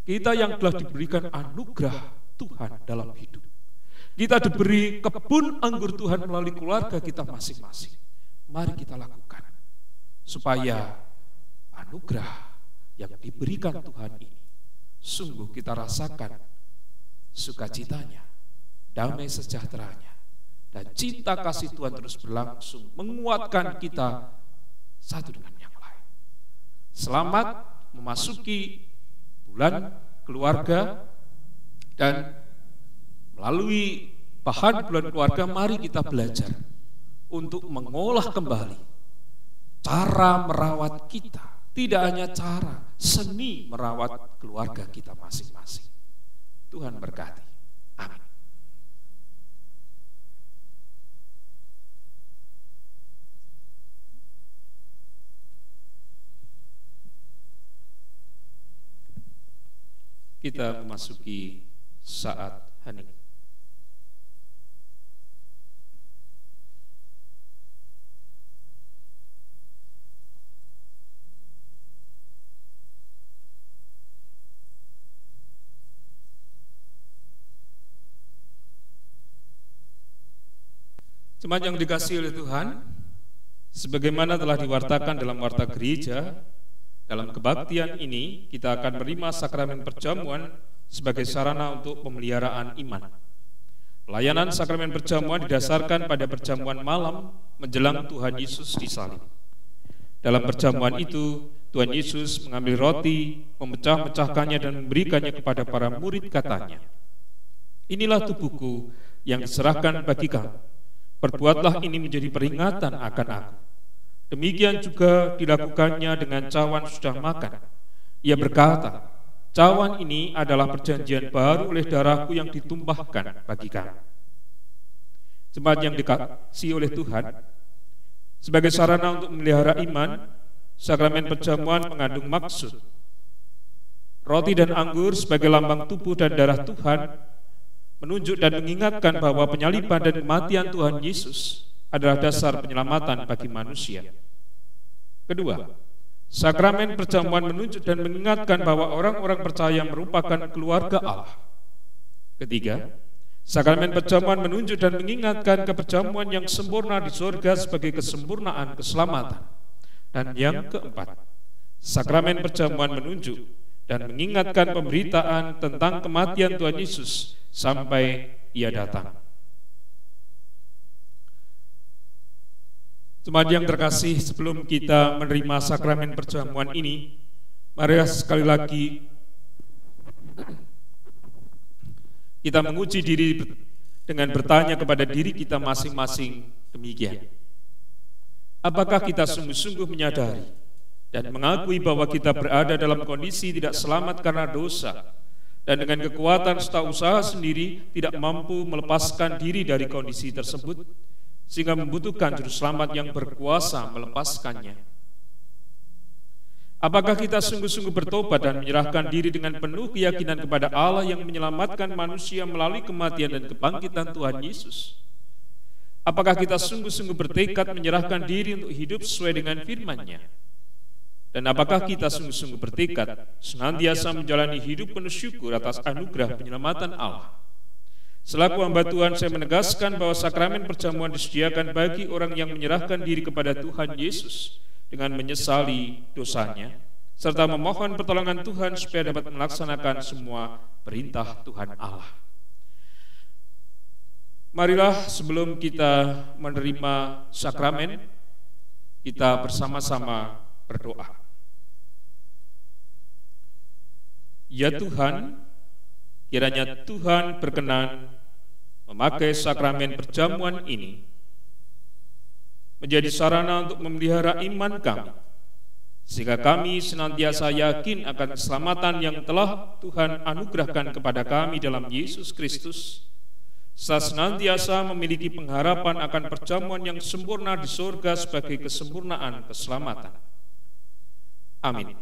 kita yang telah diberikan anugerah Tuhan dalam hidup. Kita diberi kebun anggur Tuhan melalui keluarga kita masing-masing. Mari kita lakukan, supaya anugerah yang diberikan Tuhan ini sungguh kita rasakan sukacitanya, damai sejahteranya, dan cinta kasih Tuhan terus berlangsung menguatkan kita satu dengan yang lain. Selamat memasuki bulan keluarga, dan melalui bahan bulan keluarga mari kita belajar untuk mengolah kembali cara merawat kita, tidak hanya cara, seni merawat keluarga kita masing-masing. Tuhan berkati. Amin. Kita memasuki saat hening. Jemaat yang dikasihi oleh Tuhan, sebagaimana telah diwartakan dalam warta gereja, dalam kebaktian ini kita akan menerima sakramen perjamuan sebagai sarana untuk pemeliharaan iman. Pelayanan sakramen perjamuan didasarkan pada perjamuan malam menjelang Tuhan Yesus disalib. Dalam perjamuan itu, Tuhan Yesus mengambil roti, memecah-mecahkannya dan memberikannya kepada para murid, katanya, "Inilah tubuhku yang diserahkan bagi kamu. Perbuatlah ini menjadi peringatan akan aku." Demikian juga dilakukannya dengan cawan sudah makan. Ia berkata, "Cawan ini adalah perjanjian baru oleh darahku yang ditumpahkan bagi kamu." Jemaat yang dikasihi oleh Tuhan, sebagai sarana untuk memelihara iman, sakramen perjamuan mengandung maksud. Roti dan anggur sebagai lambang tubuh dan darah Tuhan menunjuk dan mengingatkan bahwa penyaliban dan kematian Tuhan Yesus adalah dasar penyelamatan bagi manusia. Kedua, sakramen perjamuan menunjuk dan mengingatkan bahwa orang-orang percaya merupakan keluarga Allah. Ketiga, sakramen perjamuan menunjuk dan mengingatkan keperjamuan yang sempurna di surga sebagai kesempurnaan keselamatan. Dan yang keempat, sakramen perjamuan menunjuk dan mengingatkan pemberitaan tentang kematian Tuhan Yesus sampai Ia datang. Jemaat yang terkasih, sebelum kita menerima sakramen perjamuan ini, mari sekali lagi kita menguji diri dengan bertanya kepada diri kita masing-masing demikian. Apakah kita sungguh-sungguh menyadari dan mengakui bahwa kita berada dalam kondisi tidak selamat karena dosa, dan dengan kekuatan serta usaha sendiri tidak mampu melepaskan diri dari kondisi tersebut, sehingga membutuhkan juru selamat yang berkuasa melepaskannya? Apakah kita sungguh-sungguh bertobat dan menyerahkan diri dengan penuh keyakinan kepada Allah yang menyelamatkan manusia melalui kematian dan kebangkitan Tuhan Yesus? Apakah kita sungguh-sungguh bertekad menyerahkan diri untuk hidup sesuai dengan firman-Nya? Dan apakah kita sungguh-sungguh bertekad senantiasa menjalani hidup penuh syukur atas anugerah penyelamatan Allah? Selaku hamba Tuhan, saya menegaskan bahwa sakramen perjamuan disediakan bagi orang yang menyerahkan diri kepada Tuhan Yesus dengan menyesali dosanya, serta memohon pertolongan Tuhan supaya dapat melaksanakan semua perintah Tuhan Allah. Marilah sebelum kita menerima sakramen, kita bersama-sama berdoa. Ya Tuhan, kiranya Tuhan berkenan memakai sakramen perjamuan ini menjadi sarana untuk memelihara iman kami, sehingga kami senantiasa yakin akan keselamatan yang telah Tuhan anugerahkan kepada kami dalam Yesus Kristus, serta senantiasa memiliki pengharapan akan perjamuan yang sempurna di surga sebagai kesempurnaan keselamatan. Amin.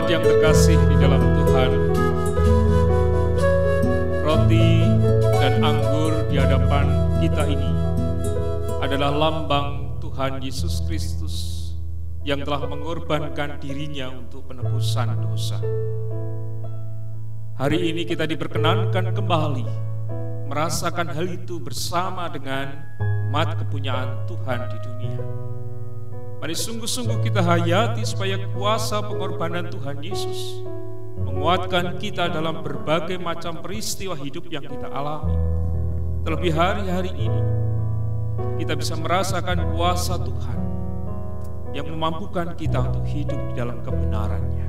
Yang terkasih di dalam Tuhan, roti dan anggur di hadapan kita ini adalah lambang Tuhan Yesus Kristus yang telah mengorbankan dirinya untuk penebusan dosa. Hari ini kita diperkenankan kembali merasakan hal itu bersama dengan umat kepunyaan Tuhan di dunia. Mari sungguh-sungguh kita hayati supaya kuasa pengorbanan Tuhan Yesus menguatkan kita dalam berbagai macam peristiwa hidup yang kita alami. Terlebih hari-hari ini, kita bisa merasakan kuasa Tuhan yang memampukan kita untuk hidup di dalam kebenaran-Nya.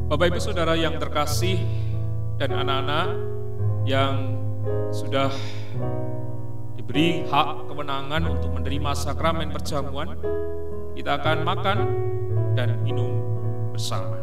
Bapak Ibu Saudara yang terkasih, dan anak-anak yang sudah diberi hak kewenangan untuk menerima sakramen perjamuan, kita akan makan dan minum bersama.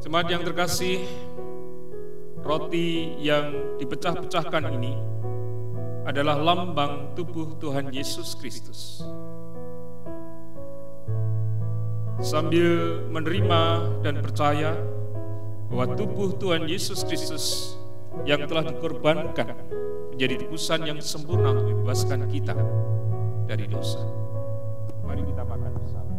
Jemaat yang terkasih, roti yang dipecah-pecahkan ini adalah lambang tubuh Tuhan Yesus Kristus. Sambil menerima dan percaya bahwa tubuh Tuhan Yesus Kristus yang telah dikorbankan menjadi tebusan yang sempurna untuk membebaskan kita dari dosa. Mari kita makan bersama.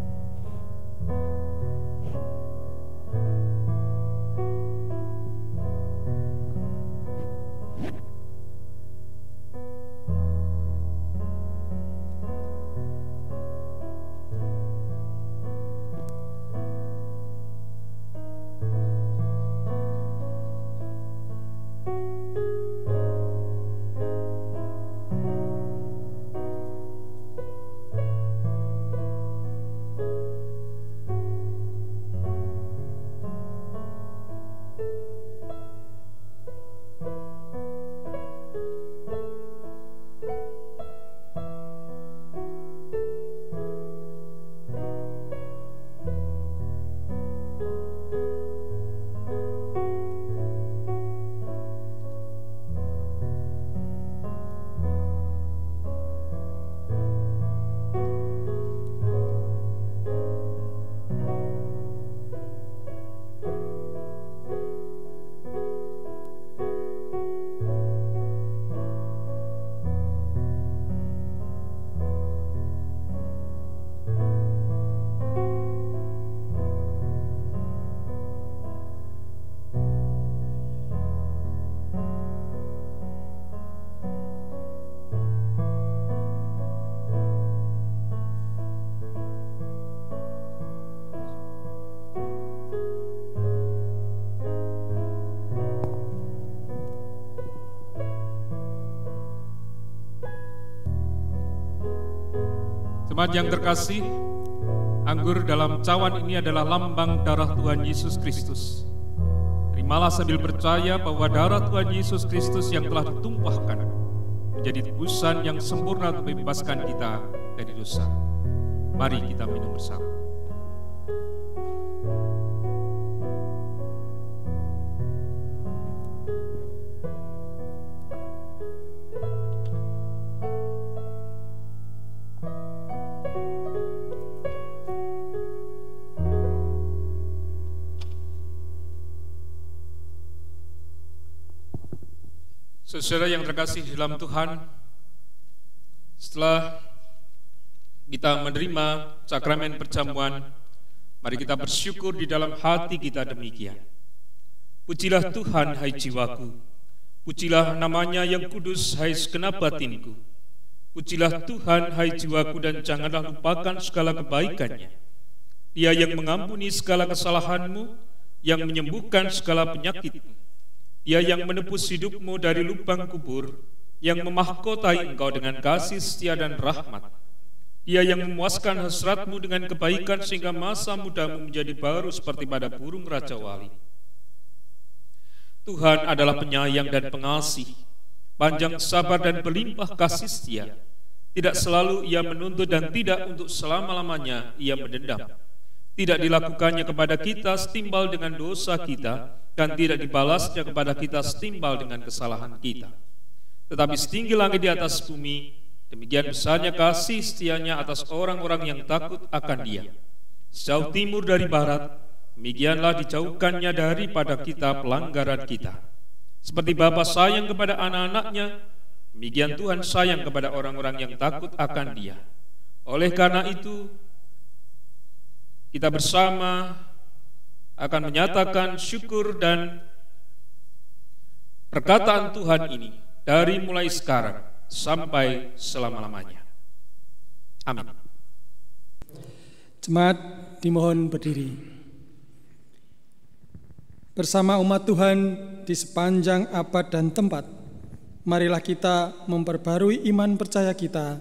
Jemaat yang terkasih, anggur dalam cawan ini adalah lambang darah Tuhan Yesus Kristus. Terimalah sambil percaya bahwa darah Tuhan Yesus Kristus yang telah ditumpahkan menjadi tebusan yang sempurna untuk membebaskan kita dari dosa. Mari kita minum bersama. Saudara yang terkasih dalam Tuhan, setelah kita menerima sakramen perjamuan, mari kita bersyukur di dalam hati kita demikian. Pujilah Tuhan, hai jiwaku. Pujilah namanya yang kudus, hai segenap batinku. Pujilah Tuhan, hai jiwaku, dan janganlah lupakan segala kebaikannya. Dia yang mengampuni segala kesalahanmu, yang menyembuhkan segala penyakitmu. Dia yang menebus hidupmu dari lubang kubur, yang memahkotai engkau dengan kasih setia dan rahmat. Dia yang memuaskan hasratmu dengan kebaikan sehingga masa mudamu menjadi baru seperti pada burung Raja Wali. Tuhan adalah penyayang dan pengasih, panjang sabar dan berlimpah kasih setia. Tidak selalu Ia menuntut dan tidak untuk selama-lamanya Ia mendendam. Tidak dilakukannya kepada kita setimbal dengan dosa kita, dan tidak dibalasnya kepada kita setimbal dengan kesalahan kita. Tetapi setinggi langit di atas bumi, demikian besarnya kasih setianya atas orang-orang yang takut akan Dia. Sejauh timur dari barat, demikianlah dijauhkannya daripada kita pelanggaran kita. Seperti Bapa sayang kepada anak-anaknya, demikian Tuhan sayang kepada orang-orang yang takut akan Dia. Oleh karena itu, kita bersama akan menyatakan syukur dan perkataan Tuhan ini dari mulai sekarang sampai selama-lamanya. Amin. Jemaat dimohon berdiri. Bersama umat Tuhan di sepanjang abad dan tempat, marilah kita memperbarui iman percaya kita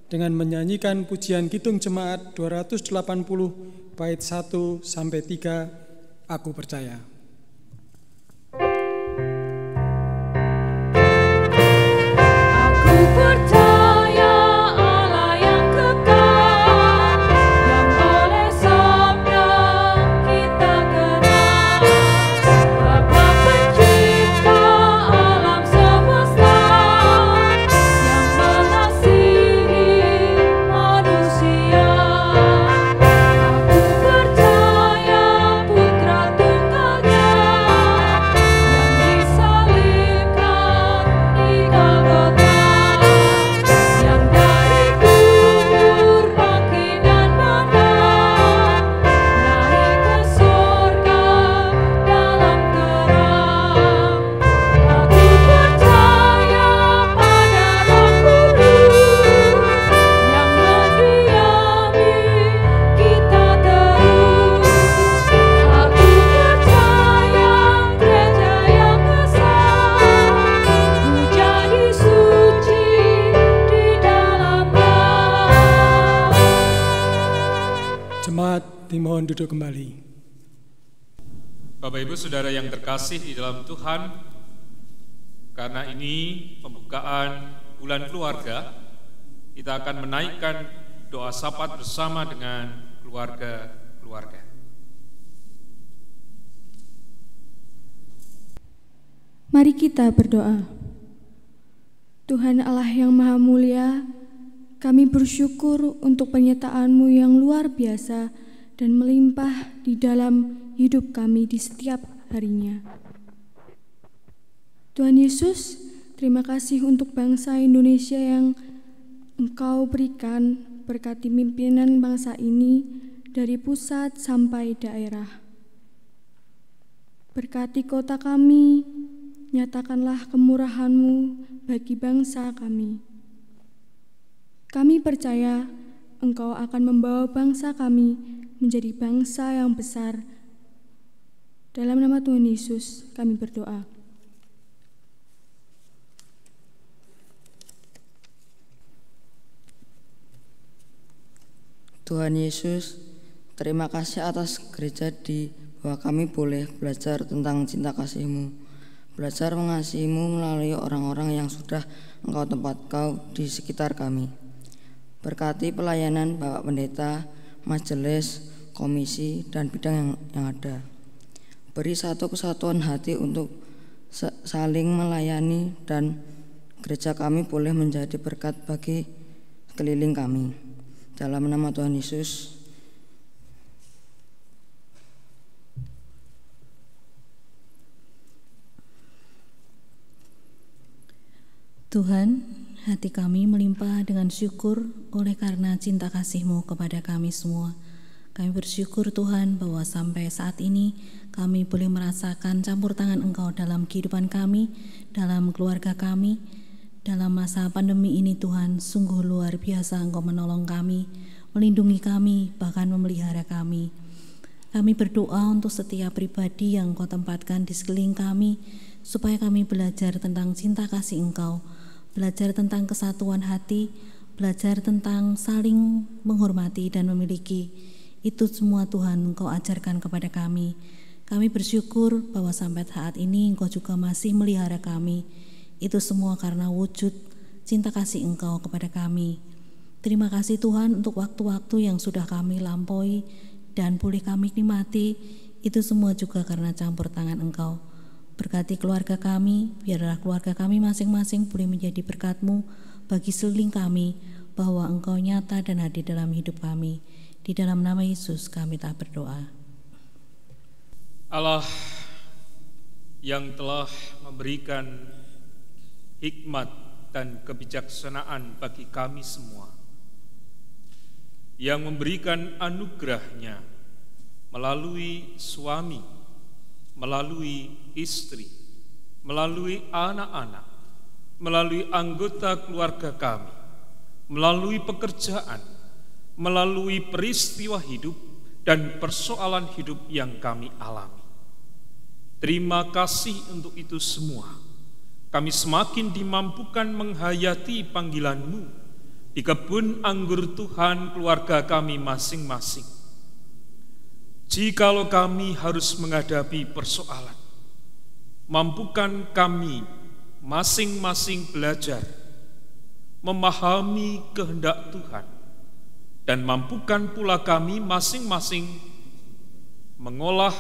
dengan menyanyikan pujian Kidung Jemaat 280 bait 1 sampai 3. Aku percaya. Aku percaya Allah yang kekal, yang oleh sabda kita kenal. duduk kembali. Bapak Ibu Saudara yang terkasih di dalam Tuhan, karena ini pembukaan bulan keluarga, kita akan menaikkan doa syafaat bersama dengan keluarga-keluarga. Mari kita berdoa. Tuhan Allah yang Maha Mulia, kami bersyukur untuk penyertaan-Mu yang luar biasa dan melimpah di dalam hidup kami di setiap harinya. Tuhan Yesus, terima kasih untuk bangsa Indonesia yang Engkau berikan, berkati pimpinan bangsa ini dari pusat sampai daerah. Berkati kota kami, nyatakanlah kemurahan-Mu bagi bangsa kami. Kami percaya Engkau akan membawa bangsa kami menjadi bangsa yang besar. Dalam nama Tuhan Yesus kami berdoa. Tuhan Yesus, terima kasih atas gereja di bahwa kami boleh belajar tentang cinta kasih-Mu, belajar mengasihi-Mu melalui orang-orang yang sudah Engkau tempatkan di sekitar kami. Berkati pelayanan Bapak Pendeta, majelis, komisi, dan bidang yang ada. Beri satu kesatuan hati untuk saling melayani dan gereja kami boleh menjadi berkat bagi sekeliling kami. Dalam nama Tuhan Yesus. Tuhan, hati kami melimpah dengan syukur oleh karena cinta kasih-Mu kepada kami semua. Kami bersyukur Tuhan bahwa sampai saat ini kami boleh merasakan campur tangan Engkau dalam kehidupan kami, dalam keluarga kami. Dalam masa pandemi ini Tuhan, sungguh luar biasa Engkau menolong kami, melindungi kami, bahkan memelihara kami. Kami berdoa untuk setiap pribadi yang Engkau tempatkan di sekeliling kami, supaya kami belajar tentang cinta kasih Engkau, belajar tentang kesatuan hati, belajar tentang saling menghormati dan memiliki. Itu semua Tuhan Engkau ajarkan kepada kami. Kami bersyukur bahwa sampai saat ini Engkau juga masih melihara kami. Itu semua karena wujud cinta kasih Engkau kepada kami. Terima kasih Tuhan untuk waktu-waktu yang sudah kami lampaui dan boleh kami nikmati. Itu semua juga karena campur tangan Engkau. Berkati keluarga kami, biarlah keluarga kami masing-masing boleh menjadi berkat-Mu bagi sekeliling kami, bahwa Engkau nyata dan hadir dalam hidup kami. Di dalam nama Yesus kami tak berdoa. Allah yang telah memberikan hikmat dan kebijaksanaan bagi kami semua, yang memberikan anugerah-Nya melalui suami, melalui istri, melalui anak-anak, melalui anggota keluarga kami, melalui pekerjaan, melalui peristiwa hidup dan persoalan hidup yang kami alami. Terima kasih untuk itu semua. Kami semakin dimampukan menghayati panggilan-Mu di kebun anggur Tuhan keluarga kami masing-masing. Jikalau kami harus menghadapi persoalan, mampukan kami masing-masing belajar memahami kehendak Tuhan, dan mampukan pula kami masing-masing mengolah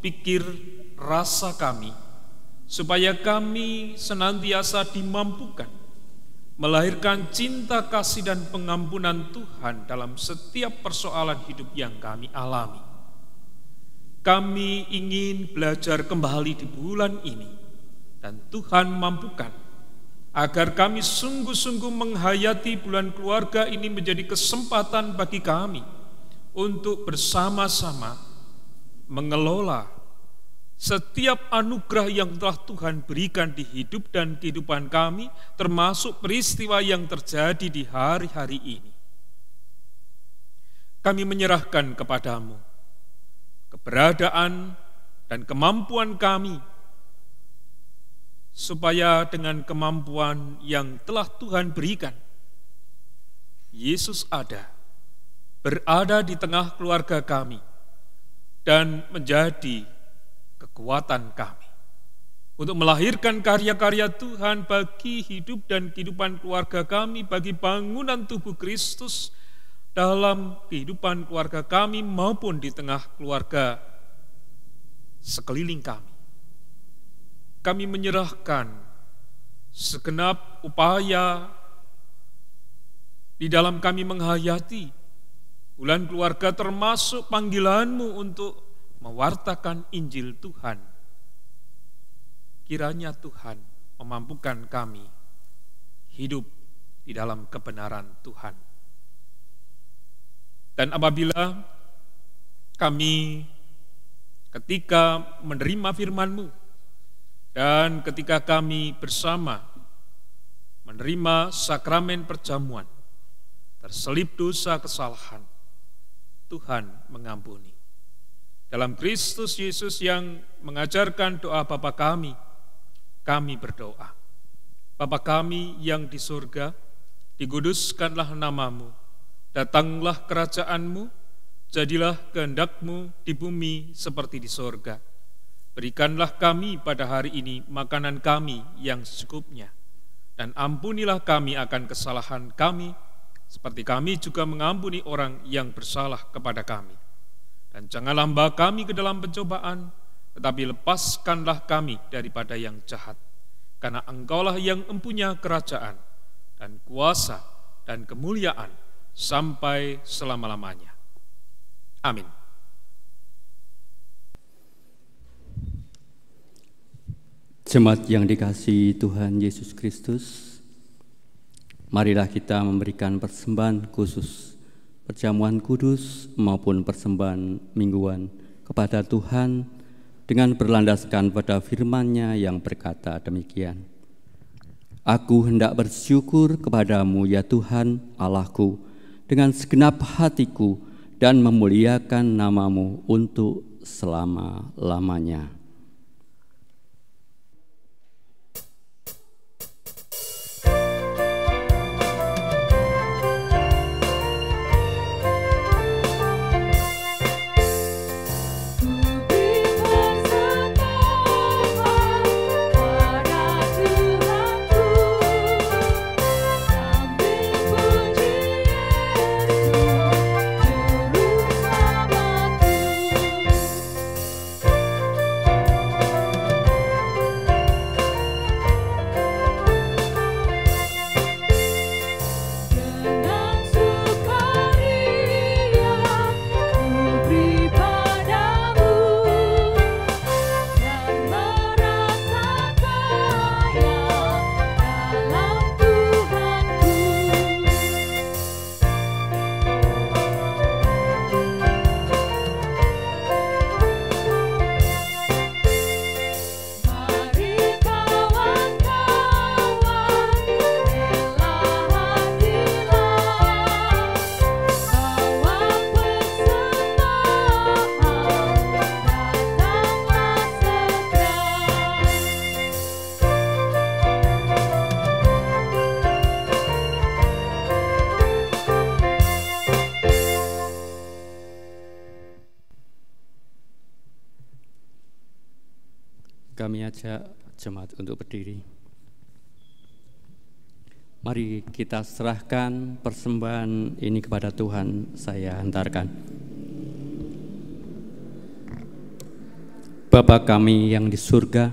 pikir rasa kami, supaya kami senantiasa dimampukan melahirkan cinta kasih dan pengampunan Tuhan dalam setiap persoalan hidup yang kami alami. Kami ingin belajar kembali di bulan ini, dan Tuhan mampukan agar kami sungguh-sungguh menghayati bulan keluarga ini menjadi kesempatan bagi kami untuk bersama-sama mengelola setiap anugerah yang telah Tuhan berikan di hidup dan kehidupan kami, termasuk peristiwa yang terjadi di hari-hari ini. Kami menyerahkan kepadamu keberadaan dan kemampuan kami, supaya dengan kemampuan yang telah Tuhan berikan, Yesus berada di tengah keluarga kami, dan menjadi kekuatan kami untuk melahirkan karya-karya Tuhan bagi hidup dan kehidupan keluarga kami, bagi bangunan tubuh Kristus dalam kehidupan keluarga kami maupun di tengah keluarga sekeliling kami. Kami menyerahkan segenap upaya di dalam kami menghayati bulan keluarga, termasuk panggilan-Mu untuk mewartakan Injil Tuhan. Kiranya Tuhan memampukan kami hidup di dalam kebenaran Tuhan. Dan apabila kami ketika menerima firman-Mu dan ketika kami bersama menerima sakramen perjamuan, terselip dosa kesalahan, Tuhan mengampuni. Dalam Kristus Yesus yang mengajarkan doa Bapa kami berdoa. Bapa kami yang di surga, dikuduskanlah nama-Mu, datanglah kerajaan-Mu, jadilah kehendak-Mu di bumi seperti di surga. Berikanlah kami pada hari ini makanan kami yang secukupnya, dan ampunilah kami akan kesalahan kami, seperti kami juga mengampuni orang yang bersalah kepada kami. Dan janganlah membawa kami ke dalam pencobaan, tetapi lepaskanlah kami daripada yang jahat. Karena Engkaulah yang mempunyai kerajaan, dan kuasa, dan kemuliaan, sampai selama-lamanya. Amin. Jemaat yang dikasihi Tuhan Yesus Kristus, marilah kita memberikan persembahan khusus, perjamuan kudus maupun persembahan mingguan kepada Tuhan dengan berlandaskan pada firman-Nya yang berkata demikian. Aku hendak bersyukur kepadamu ya Tuhan Allahku dengan segenap hatiku dan memuliakan nama-Mu untuk selama-lamanya. Kami ajak jemaat untuk berdiri. Mari kita serahkan persembahan ini kepada Tuhan. Saya hantarkan. Bapa kami yang di surga,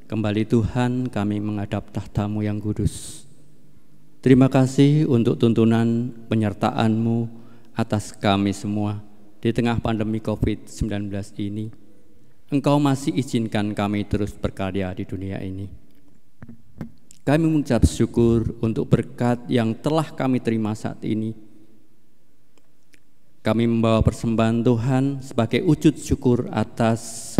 kembali Tuhan kami menghadap tahta-Mu yang kudus. Terima kasih untuk tuntunan penyertaan-Mu atas kami semua di tengah pandemi COVID-19 ini. Engkau masih izinkan kami terus berkarya di dunia ini. Kami mengucap syukur untuk berkat yang telah kami terima saat ini. Kami membawa persembahan Tuhan sebagai wujud syukur atas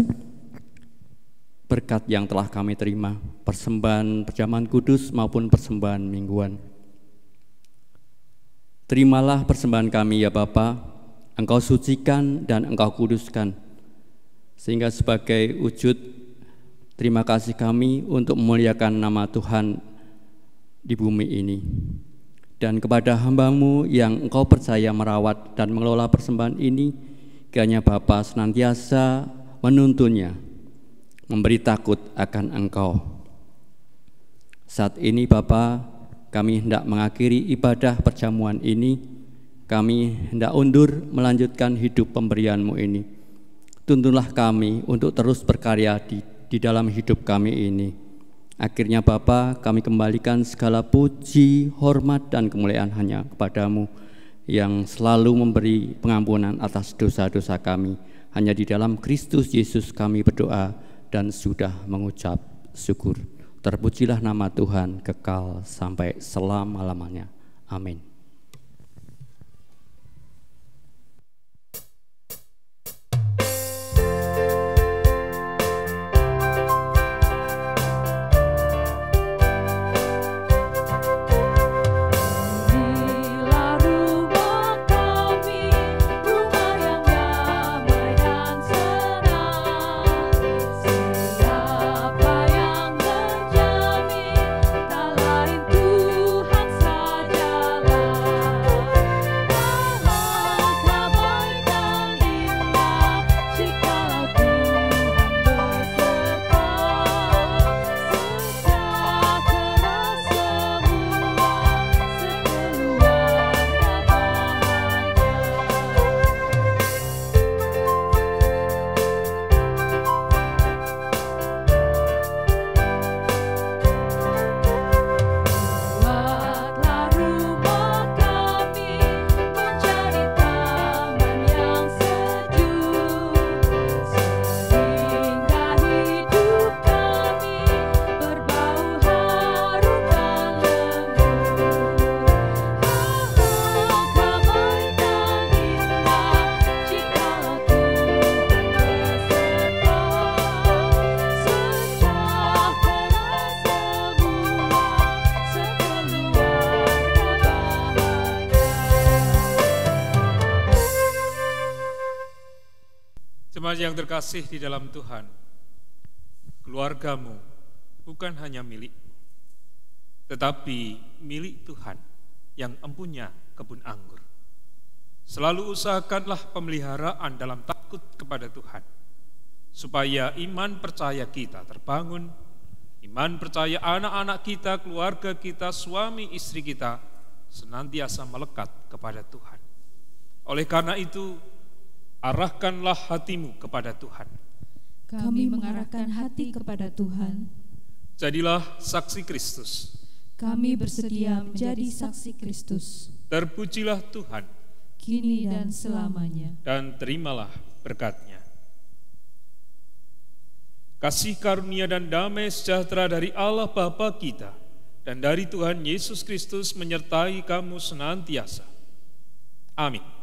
berkat yang telah kami terima, persembahan perjamuan kudus maupun persembahan mingguan. Terimalah persembahan kami ya Bapa, Engkau sucikan dan Engkau kuduskan, sehingga sebagai wujud terima kasih kami untuk memuliakan nama Tuhan di bumi ini. Dan kepada hamba-Mu yang Engkau percaya merawat dan mengelola persembahan ini, kiranya Bapa senantiasa menuntunnya, memberi takut akan Engkau. Saat ini Bapa, kami hendak mengakhiri ibadah perjamuan ini, kami hendak undur melanjutkan hidup pemberian-Mu ini. Tuntunlah kami untuk terus berkarya di dalam hidup kami ini. Akhirnya Bapa, kami kembalikan segala puji, hormat, dan kemuliaan hanya kepada-Mu yang selalu memberi pengampunan atas dosa-dosa kami. Hanya di dalam Kristus Yesus kami berdoa dan sudah mengucap syukur. Terpujilah nama Tuhan kekal sampai selama-lamanya. Amin. Jemaat yang terkasih di dalam Tuhan, keluargamu bukan hanya milikmu, tetapi milik Tuhan yang empunya kebun anggur. Selalu usahakanlah pemeliharaan dalam takut kepada Tuhan, supaya iman percaya kita terbangun, iman percaya anak-anak kita, keluarga kita, suami istri kita senantiasa melekat kepada Tuhan. Oleh karena itu, arahkanlah hatimu kepada Tuhan. Kami mengarahkan hati kepada Tuhan. Jadilah saksi Kristus. Kami bersedia menjadi saksi Kristus. Terpujilah Tuhan, kini dan selamanya. Dan terimalah berkat-Nya. Kasih karunia dan damai sejahtera dari Allah Bapa kita dan dari Tuhan Yesus Kristus menyertai kamu senantiasa. Amin.